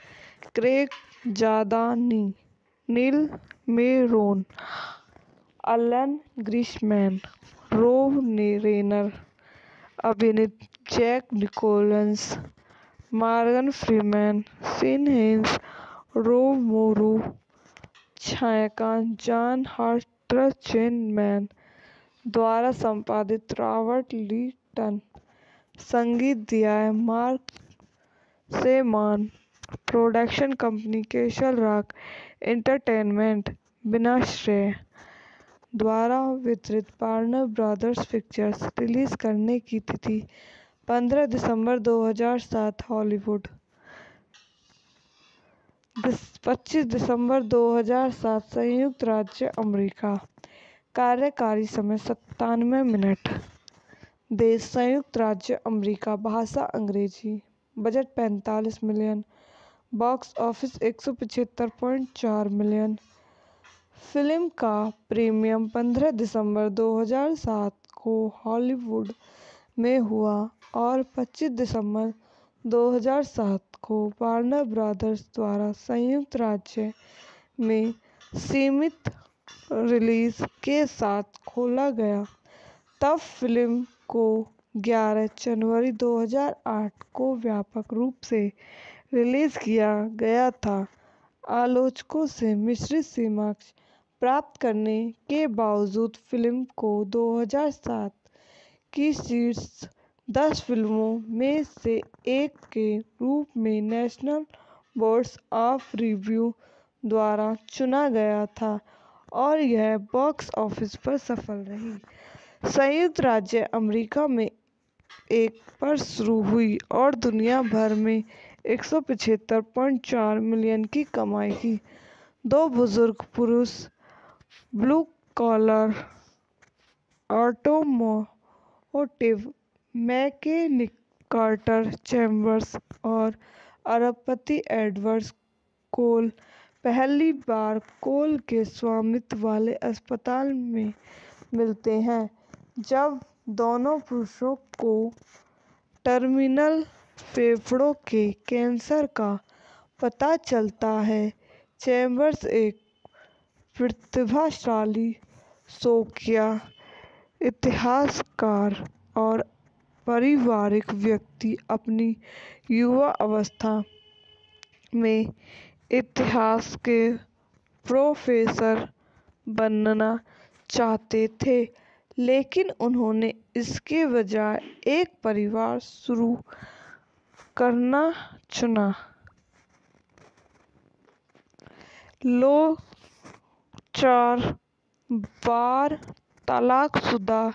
Craig जादानी, Neil Meron, Alan Greisman, Rob Reiner अभिनीत, Jack Nicholas, Morgan Freeman, Sean hence, Rob Morrow, छायांकन जॉन हर्ट्जमैन द्वारा संपादित, रॉबर्ट लिटन, संगीत दिया है Marc Shaiman, production company Castle Rock Entertainment, विनाश्रय द्वारा वितरित, वार्नर ब्रदर्स पिक्चर्स। रिलीज करने की तिथि 15 दिसंबर 2007, हॉलीवुड 25 दिसंबर 2007, संयुक्त राज्य अमेरिका। कार्यकारी समय 97 मिनट। देश संयुक्त राज्य अमेरिका, भाषा अंग्रेजी, budget 45 million, box office 175.4 million. Film का प्रीमियर 15 दिसंबर 2007 को हॉलीवुड में हुआ और 25 दिसंबर 2007 को वार्नर ब्रदर्स द्वारा संयुक्त राज्य में सीमित रिलीज के साथ खोला गया। तब फिल्म को 11 जनवरी 2008 को व्यापक रूप से रिलीज किया गया था। आलोचकों से मिश्रित समीक्षा प्राप्त करने के बावजूद फिल्म को 2007 की शीर्ष 10 फिल्मों में से एक के रूप में नेशनल बोर्ड ऑफ रिव्यू द्वारा चुना गया था और यह बॉक्स ऑफिस पर सफल रही। संयुक्त राज्य अमेरिका में 1 पर शुरू हुई और दुनिया भर में 175.4 मिलियन की कमाई की। दो बुजुर्ग पुरुष, blue collar automotive mechanic Carter Chambers और अरबपति एडवर्ड कोल पहली बार कोल के स्वामित्व वाले अस्पताल में मिलते हैं। जब दोनों पुरुषों को टर्मिनल फेफड़ों के कैंसर का पता चलता है, चैम्बर्स एक प्रतिभाशाली शौकिया इतिहासकार और पारिवारिक व्यक्ति अपनी युवा अवस्था में इतिहास के प्रोफेसर बनना चाहते थे, लेकिन उन्होंने इसके बजाय एक परिवार शुरू करना चुना। लोग 4 बार तलाकशुदा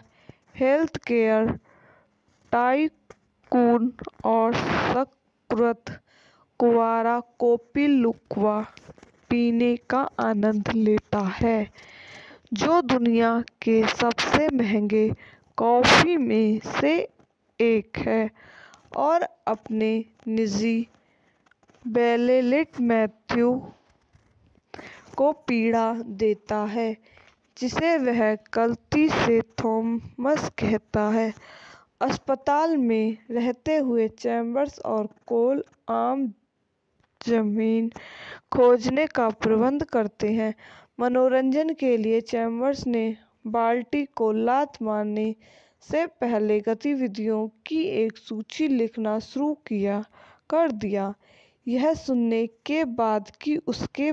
हेल्थकेयर टाइकून और सकृत कुंवारा कॉफी लुक्वा पीने का आनंद लेता है, जो दुनिया के सबसे महंगे कॉफी में से एक है, और अपने निजी बेलेलिट मैथ्यू को पीड़ा देता है, जिसे वह गलती से थॉमस कहता है। अस्पताल में रहते हुए चैम्बर्स और कोल आम जमीन खोजने का प्रबंध करते हैं। मनोरंजन के लिए चैम्बर्स ने बाल्टी को लात मारने से पहले गतिविधियों की एक सूची लिखना शुरू कर दिया। यह सुनने के बाद कि उसके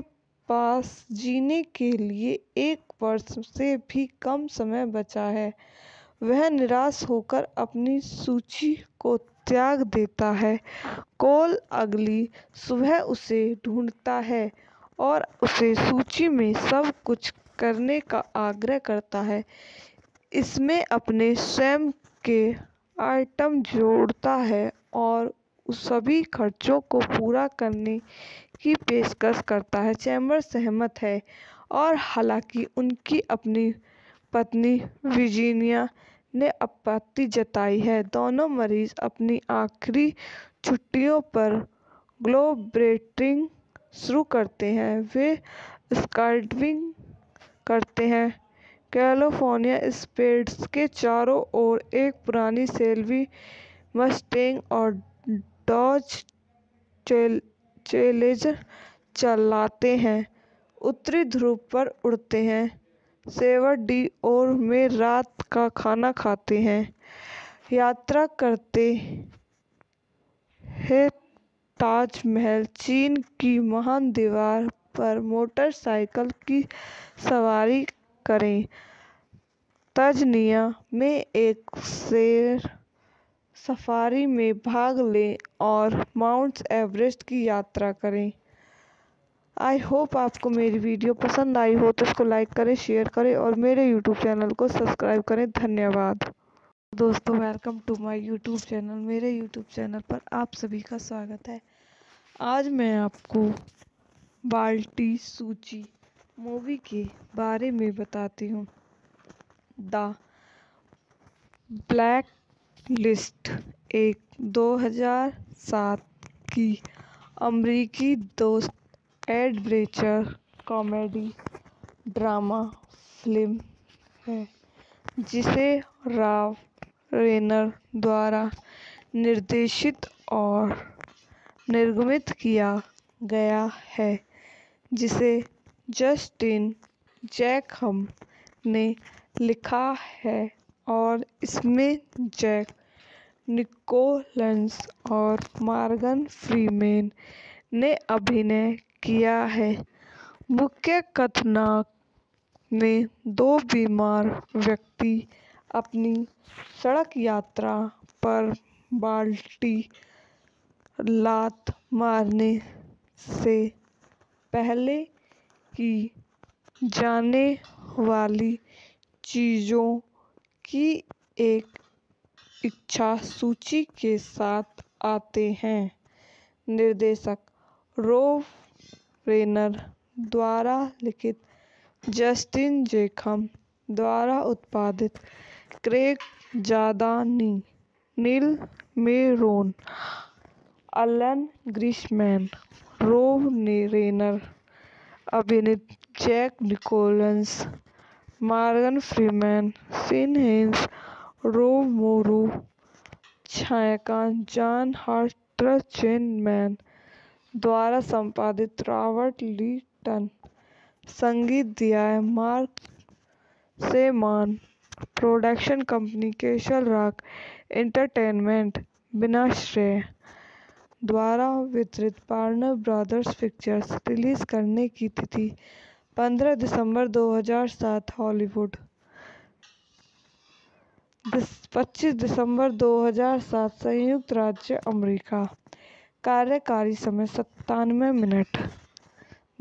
पास जीने के लिए 1 वर्ष से भी कम समय बचा है, वह निराश होकर अपनी सूची को त्याग देता है। कोल अगली सुबह उसे ढूंढता है और उसे सूची में सब कुछ करने का आग्रह करता है। इसमें अपने स्वयं के आइटम जोड़ता है और सभी खर्चों को पूरा करने की पेशकश करता है। चैम्बर सहमत है और हालांकि उनकी अपनी पत्नी वर्जीनिया ने आपत्ति जताई है, दोनों मरीज अपनी आखिरी छुट्टियों पर ग्लोबट्रॉटिंग शुरू करते हैं। वे स्काईडाइविंग करते हैं, कैलिफोर्निया स्प्रेड्स के चारों ओर एक पुरानी शेल्बी मस्टैंग और डॉज चैलेंजर चलाते हैं, उत्तरी ध्रुव पर उड़ते हैं, सेल्वाडोर में रात का खाना खाते हैं, यात्रा करते हैं ताजमहल, चीन की महान दीवार पर मोटरसाइकिल की सवारी करें, तंजानिया में एक शेर सफारी में भाग लें और माउंट एवरेस्ट की यात्रा करें। आई होप आपको मेरी वीडियो पसंद आई हो तो इसको लाइक करें, शेयर करें और मेरे यूट्यूब चैनल को सब्सक्राइब करें। धन्यवाद दोस्तों, welcome to my YouTube channel. मेरे यूट्यूब चैनल पर आप सभी का स्वागत है। आज मैं आपको बाल्टी सूची मूवी के बारे में बताती हूँ। द ब्लैक लिस्ट एक 2007 की अमेरिकी दोस्त एडवेंचर कॉमेडी ड्रामा फिल्म है, जिसे रॉब रेनर द्वारा निर्देशित और निर्मित किया गया है, जिसे जस्टिन जैकहम ने लिखा है और इसमें जैक निकोलस और मॉर्गन फ्रीमैन ने अभिनय किया है। मुख्य कथानक में 2 बीमार व्यक्ति अपनी सड़क यात्रा पर बाल्टी लात मारने से पहले की जाने वाली चीज़ों की एक इच्छा सूची के साथ आते हैं। निर्देशक रॉब रेनर द्वारा लिखित, जस्टिन जैकहम द्वारा उत्पादित, Craig जादानी, Neil Meron, Alan Greisman, Rob Reiner अभिनीत, Jack Nicholas, Morgan Freeman, Sean hence, Rob Morrow, छायांकन जॉन हर्ट्ज़मैन द्वारा संपादित, रॉबर्ट लिटन, संगीत दिया है Marc Shaiman, production company Castle Rock Entertainment, विनाश्रय द्वारा वितरित, वार्नर ब्रदर्स पिक्चर्स। रिलीज करने की तिथि 15 दिसंबर 2007, हॉलीवुड 25 दिसंबर 2007, संयुक्त राज्य अमेरिका। कार्यकारी समय 97 मिनट।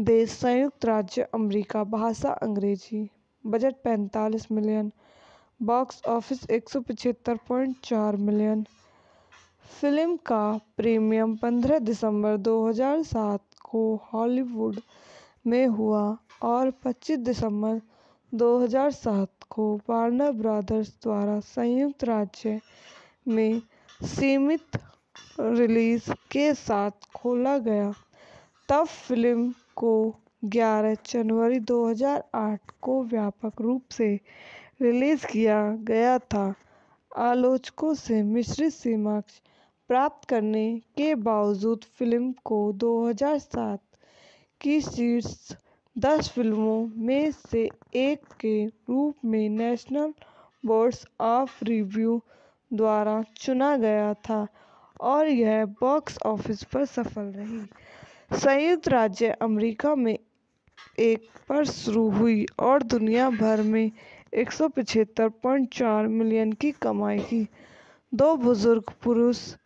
देश संयुक्त राज्य अमेरिका, भाषा अंग्रेजी, budget 45 million, box office 175.4 million. Film का प्रीमियर 15 दिसंबर 2007 को हॉलीवुड में हुआ और 25 दिसंबर 2007 को वार्नर ब्रदर्स द्वारा संयुक्त राज्य में सीमित रिलीज के साथ खोला गया। तब फिल्म को 11 जनवरी 2008 को व्यापक रूप से रिलीज किया गया था। आलोचकों से मिश्रित समीक्षा प्राप्त करने के बावजूद फिल्म को 2007 की शीर्ष 10 फिल्मों में से एक के रूप में नेशनल बोर्ड्स ऑफ रिव्यू द्वारा चुना गया था और यह बॉक्स ऑफिस पर सफल रही। संयुक्त राज्य अमेरिका में एक पर शुरू हुई और दुनिया भर में 175.4 मिलियन की कमाई की। दो बुजुर्ग पुरुष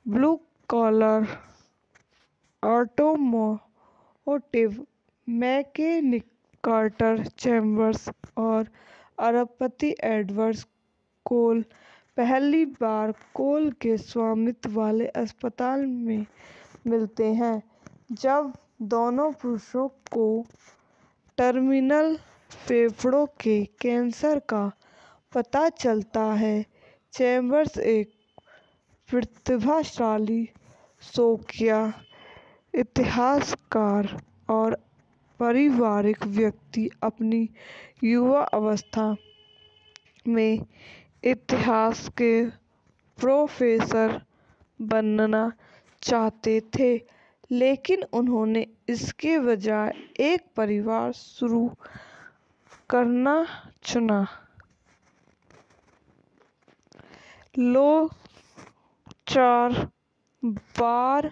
blue collar automotive mechanic Carter Chambers और अरबपति एडवर्ड कोल पहली बार कोल के स्वामित्व वाले अस्पताल में मिलते हैं। जब दोनों पुरुषों को टर्मिनल फेफड़ों के कैंसर का पता चलता है, चैम्बर्स एक प्रतिभाशाली शौकिया इतिहासकार और पारिवारिक व्यक्ति अपनी युवा अवस्था में इतिहास के प्रोफेसर बनना चाहते थे, लेकिन उन्होंने इसके बजाय एक परिवार शुरू करना चुना। लोग 4 बार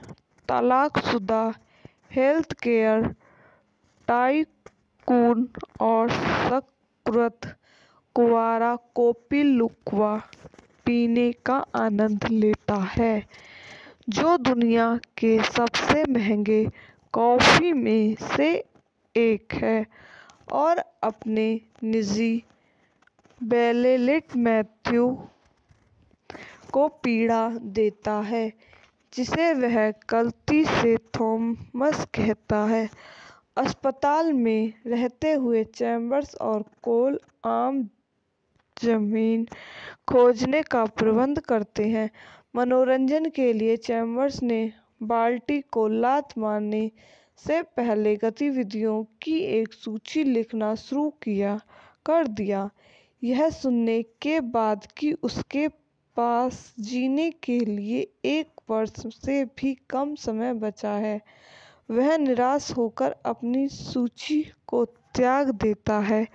तलाकशुदा हेल्थ केयर टाइकून और सकृत कुंवारा कॉफी लुक्वा पीने का आनंद लेता है, जो दुनिया के सबसे महंगे कॉफी में से एक है, और अपने निजी बेलेलिट मैथ्यू को पीड़ा देता है, जिसे वह गलती से थॉमस कहता है। अस्पताल में रहते हुए चैम्बर्स और कोल आम जमीन खोजने का प्रबंध करते हैं। मनोरंजन के लिए चैम्बर्स ने बाल्टी को लात मारने से पहले गतिविधियों की एक सूची लिखना शुरू कर दिया। यह सुनने के बाद कि उसके पास जीने के लिए 1 वर्ष से भी कम समय बचा है, वह निराश होकर अपनी सूची को त्याग देता है।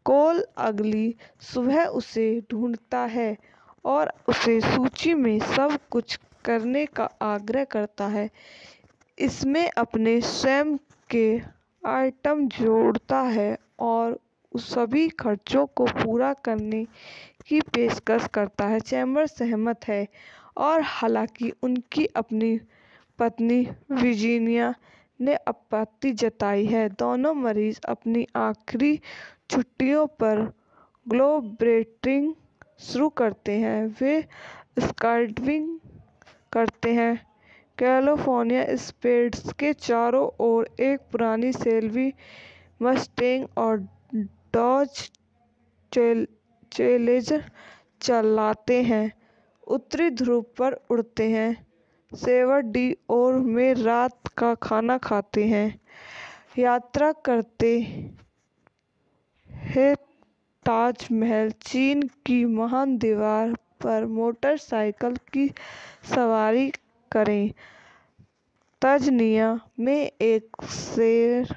कोल अगली सुबह उसे ढूंढता है और उसे सूची में सब कुछ करने का आग्रह करता है, इसमें अपने स्वयं के आइटम जोड़ता है और सभी खर्चों को पूरा करने की पेशकश करता है। चैम्बर्स सहमत है, और हालांकि उनकी अपनी पत्नी वर्जीनिया ने आपत्ति जताई है, दोनों मरीज अपनी आखिरी छुट्टियों पर ग्लोबट्रॉटिंग शुरू करते हैं। वे स्काईडाइविंग करते हैं, कैलिफोर्निया स्प्रेड्स के चारों ओर एक पुरानी शेल्बी मस्टैंग और डॉज चैलेंजर चलाते हैं, उत्तरी ध्रुव पर उड़ते हैं, सेवर डी ओर में रात का खाना खाते हैं, यात्रा करते हैं ताजमहल, चीन की महान दीवार पर मोटरसाइकिल की सवारी करें, तंजानिया में एक शेर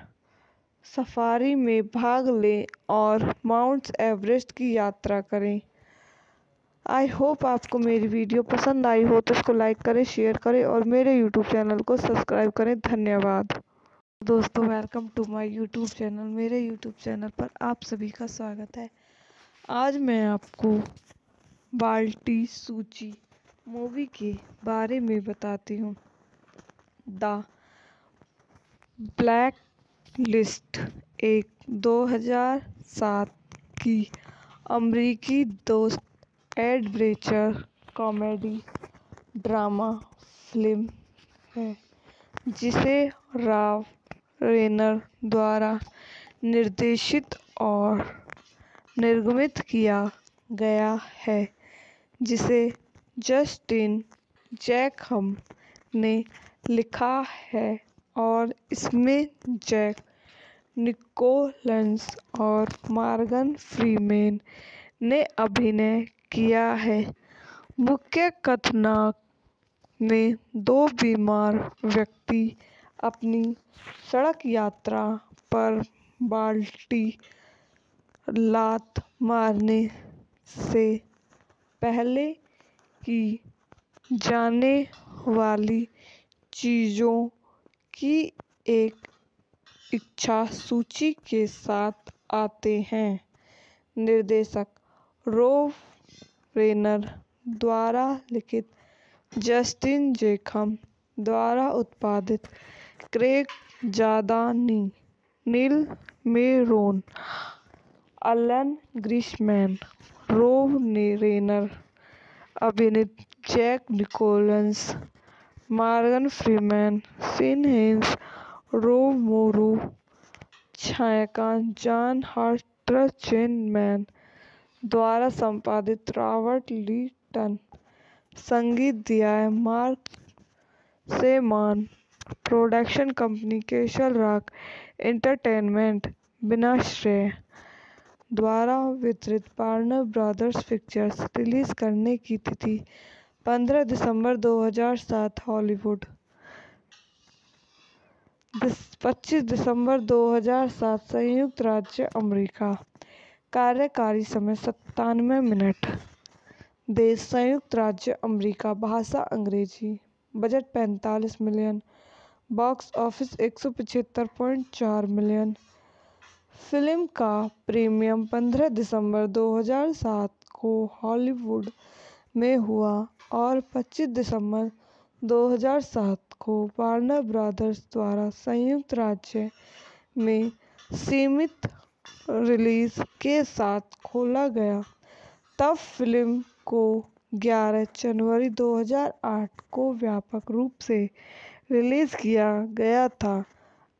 सफारी में भाग लें और माउंट एवरेस्ट की यात्रा करें। आई होप आपको मेरी वीडियो पसंद आई हो तो इसको लाइक करें, शेयर करें और मेरे यूट्यूब चैनल को सब्सक्राइब करें। धन्यवाद दोस्तों, welcome to my YouTube channel. मेरे यूट्यूब चैनल पर आप सभी का स्वागत है। आज मैं आपको बाल्टी सूची मूवी के बारे में बताती हूँ। द ब्लैक लिस्ट एक 2007 की अमेरिकी दोस्त एडवेंचर कॉमेडी ड्रामा फिल्म है, जिसे रॉब रेनर द्वारा निर्देशित और निर्मित किया गया है, जिसे जस्टिन जैकहम ने लिखा है और इसमें जैक निकोलस और मॉर्गन फ्रीमैन ने अभिनय किया है। मुख्य कथानक में 2 बीमार व्यक्ति अपनी सड़क यात्रा पर बाल्टी लात मारने से पहले की जाने वाली चीज़ों की एक इच्छा सूची के साथ आते हैं। निर्देशक रोब रेनर द्वारा लिखित, जस्टिन जेखम द्वारा उत्पादित, Craig जादानी, Neil Meron, Alan ग्रिशमैन, Rob Reiner अभिनीत, Jack Nicholas, Morgan Freeman, Sean hence, Rob Morrow, छायांकन जॉन हर्ट्जमैन द्वारा संपादित, रॉबर्ट लिटन, संगीत दिया है Marc Shaiman, production company Castle Rock Entertainment, विनाश्रय द्वारा वितरित, वार्नर ब्रदर्स पिक्चर्स। रिलीज करने की तिथि 15 दिसंबर 2007, हॉलीवुड 25 दिसंबर 2007, संयुक्त राज्य अमेरिका। कार्यकारी समय 97 मिनट। देश संयुक्त राज्य अमेरिका, भाषा अंग्रेजी, budget 45 million, box office 175.4 million. Film का प्रीमियर 15 दिसंबर 2007 को हॉलीवुड में हुआ और 25 दिसंबर 2007 को वार्नर ब्रदर्स द्वारा संयुक्त राज्य में सीमित रिलीज के साथ खोला गया। तब फिल्म को 11 जनवरी 2008 को व्यापक रूप से रिलीज किया गया था।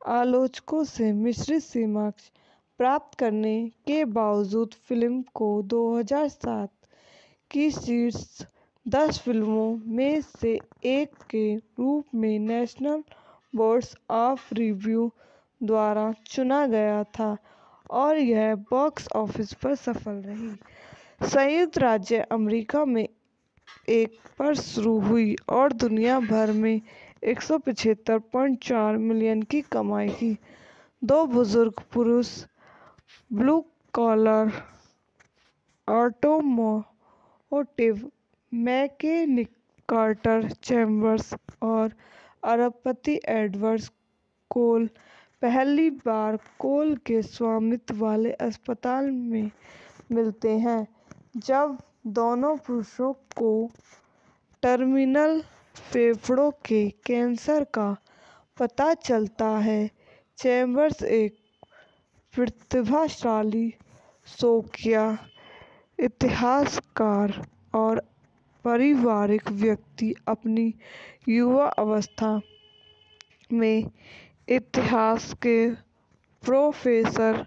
आलोचकों से मिश्रित समीक्षा प्राप्त करने के बावजूद फिल्म को 2007 की शीर्ष 10 फिल्मों में से एक के रूप में नेशनल बोर्ड ऑफ रिव्यू द्वारा चुना गया था और यह बॉक्स ऑफिस पर सफल रही। संयुक्त राज्य अमेरिका में 1 पर शुरू हुई और दुनिया भर में 175.4 मिलियन की कमाई की। 2 बुजुर्ग पुरुष blue collar automotive mechanic Carter Chambers और अरबपति एडवर्ड कोल पहली बार कोल के स्वामित्व वाले अस्पताल में मिलते हैं। जब दोनों पुरुषों को टर्मिनल फेफड़ों के कैंसर का पता चलता है, चैम्बर्स एक प्रतिभाशाली शौकिया इतिहासकार और पारिवारिक व्यक्ति अपनी युवा अवस्था में इतिहास के प्रोफेसर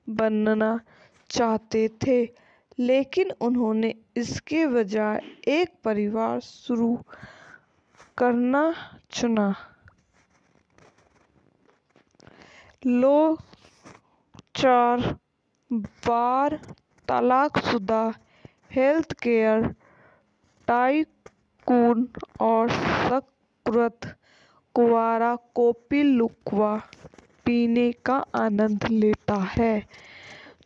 बनना चाहते थे, लेकिन उन्होंने इसके बजाय एक परिवार शुरू करना चुना। लोग 4 बार तलाकशुदा हेल्थकेयर टाइकून और सकृत कुंवारा कॉफी लुक्वा पीने का आनंद लेता है,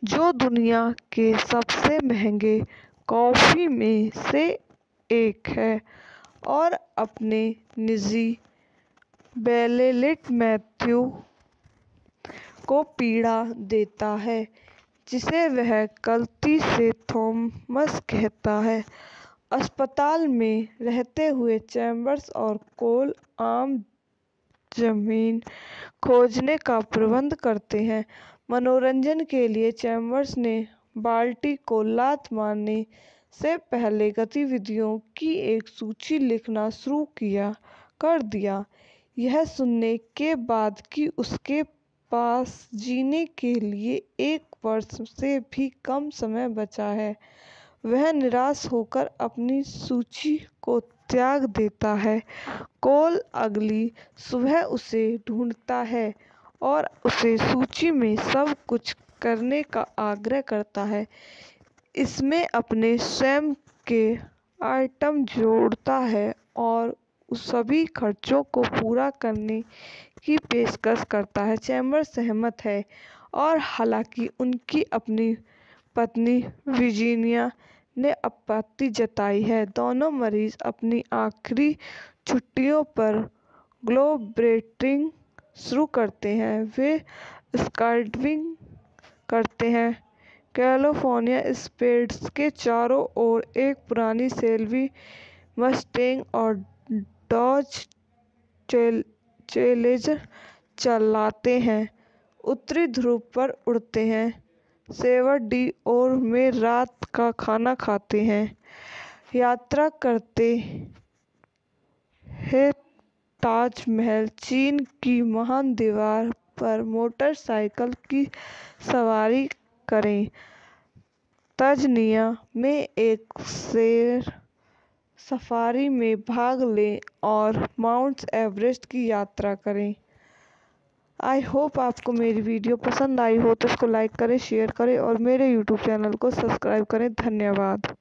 जो दुनिया के सबसे महंगे कॉफी में से एक है, और अपने निजी बेलेलिट मैथ्यू को पीड़ा देता है, जिसे वह गलती से थॉमस कहता है। अस्पताल में रहते हुए चैम्बर्स और कोल आम जमीन खोजने का प्रबंध करते हैं। मनोरंजन के लिए चैम्बर्स ने बाल्टी को लात मारने से पहले गतिविधियों की एक सूची लिखना शुरू कर दिया। यह सुनने के बाद कि उसके पास जीने के लिए 1 वर्ष से भी कम समय बचा है, वह निराश होकर अपनी सूची को त्याग देता है। कोल अगली सुबह उसे ढूंढता है और उसे सूची में सब कुछ करने का आग्रह करता है। इसमें अपने स्वयं के आइटम जोड़ता है और सभी खर्चों को पूरा करने की पेशकश करता है। चैम्बर्स सहमत है और हालांकि उनकी अपनी पत्नी वर्जीनिया ने आपत्ति जताई है। दोनों मरीज अपनी आखिरी छुट्टियों पर ग्लोबट्रॉटिंग शुरू करते हैं। वे स्काईडाइविंग करते हैं। कैलिफोर्निया स्प्रेड्स के चारों ओर एक पुरानी शेल्बी मस्टैंग और डॉज चैलेंजर चलाते हैं। उत्तरी ध्रुव पर उड़ते हैं। सेवरडीओर में रात का खाना खाते हैं। यात्रा करते हैं ताजमहल, चीन की महान दीवार पर मोटरसाइकिल की सवारी करें। तंजानिया में एक शेर सफारी में भाग लें और माउंट एवरेस्ट की यात्रा करें। आई होप आपको मेरी वीडियो पसंद आई हो तो इसको लाइक करें, शेयर करें और मेरे यूट्यूब चैनल को सब्सक्राइब करें। धन्यवाद।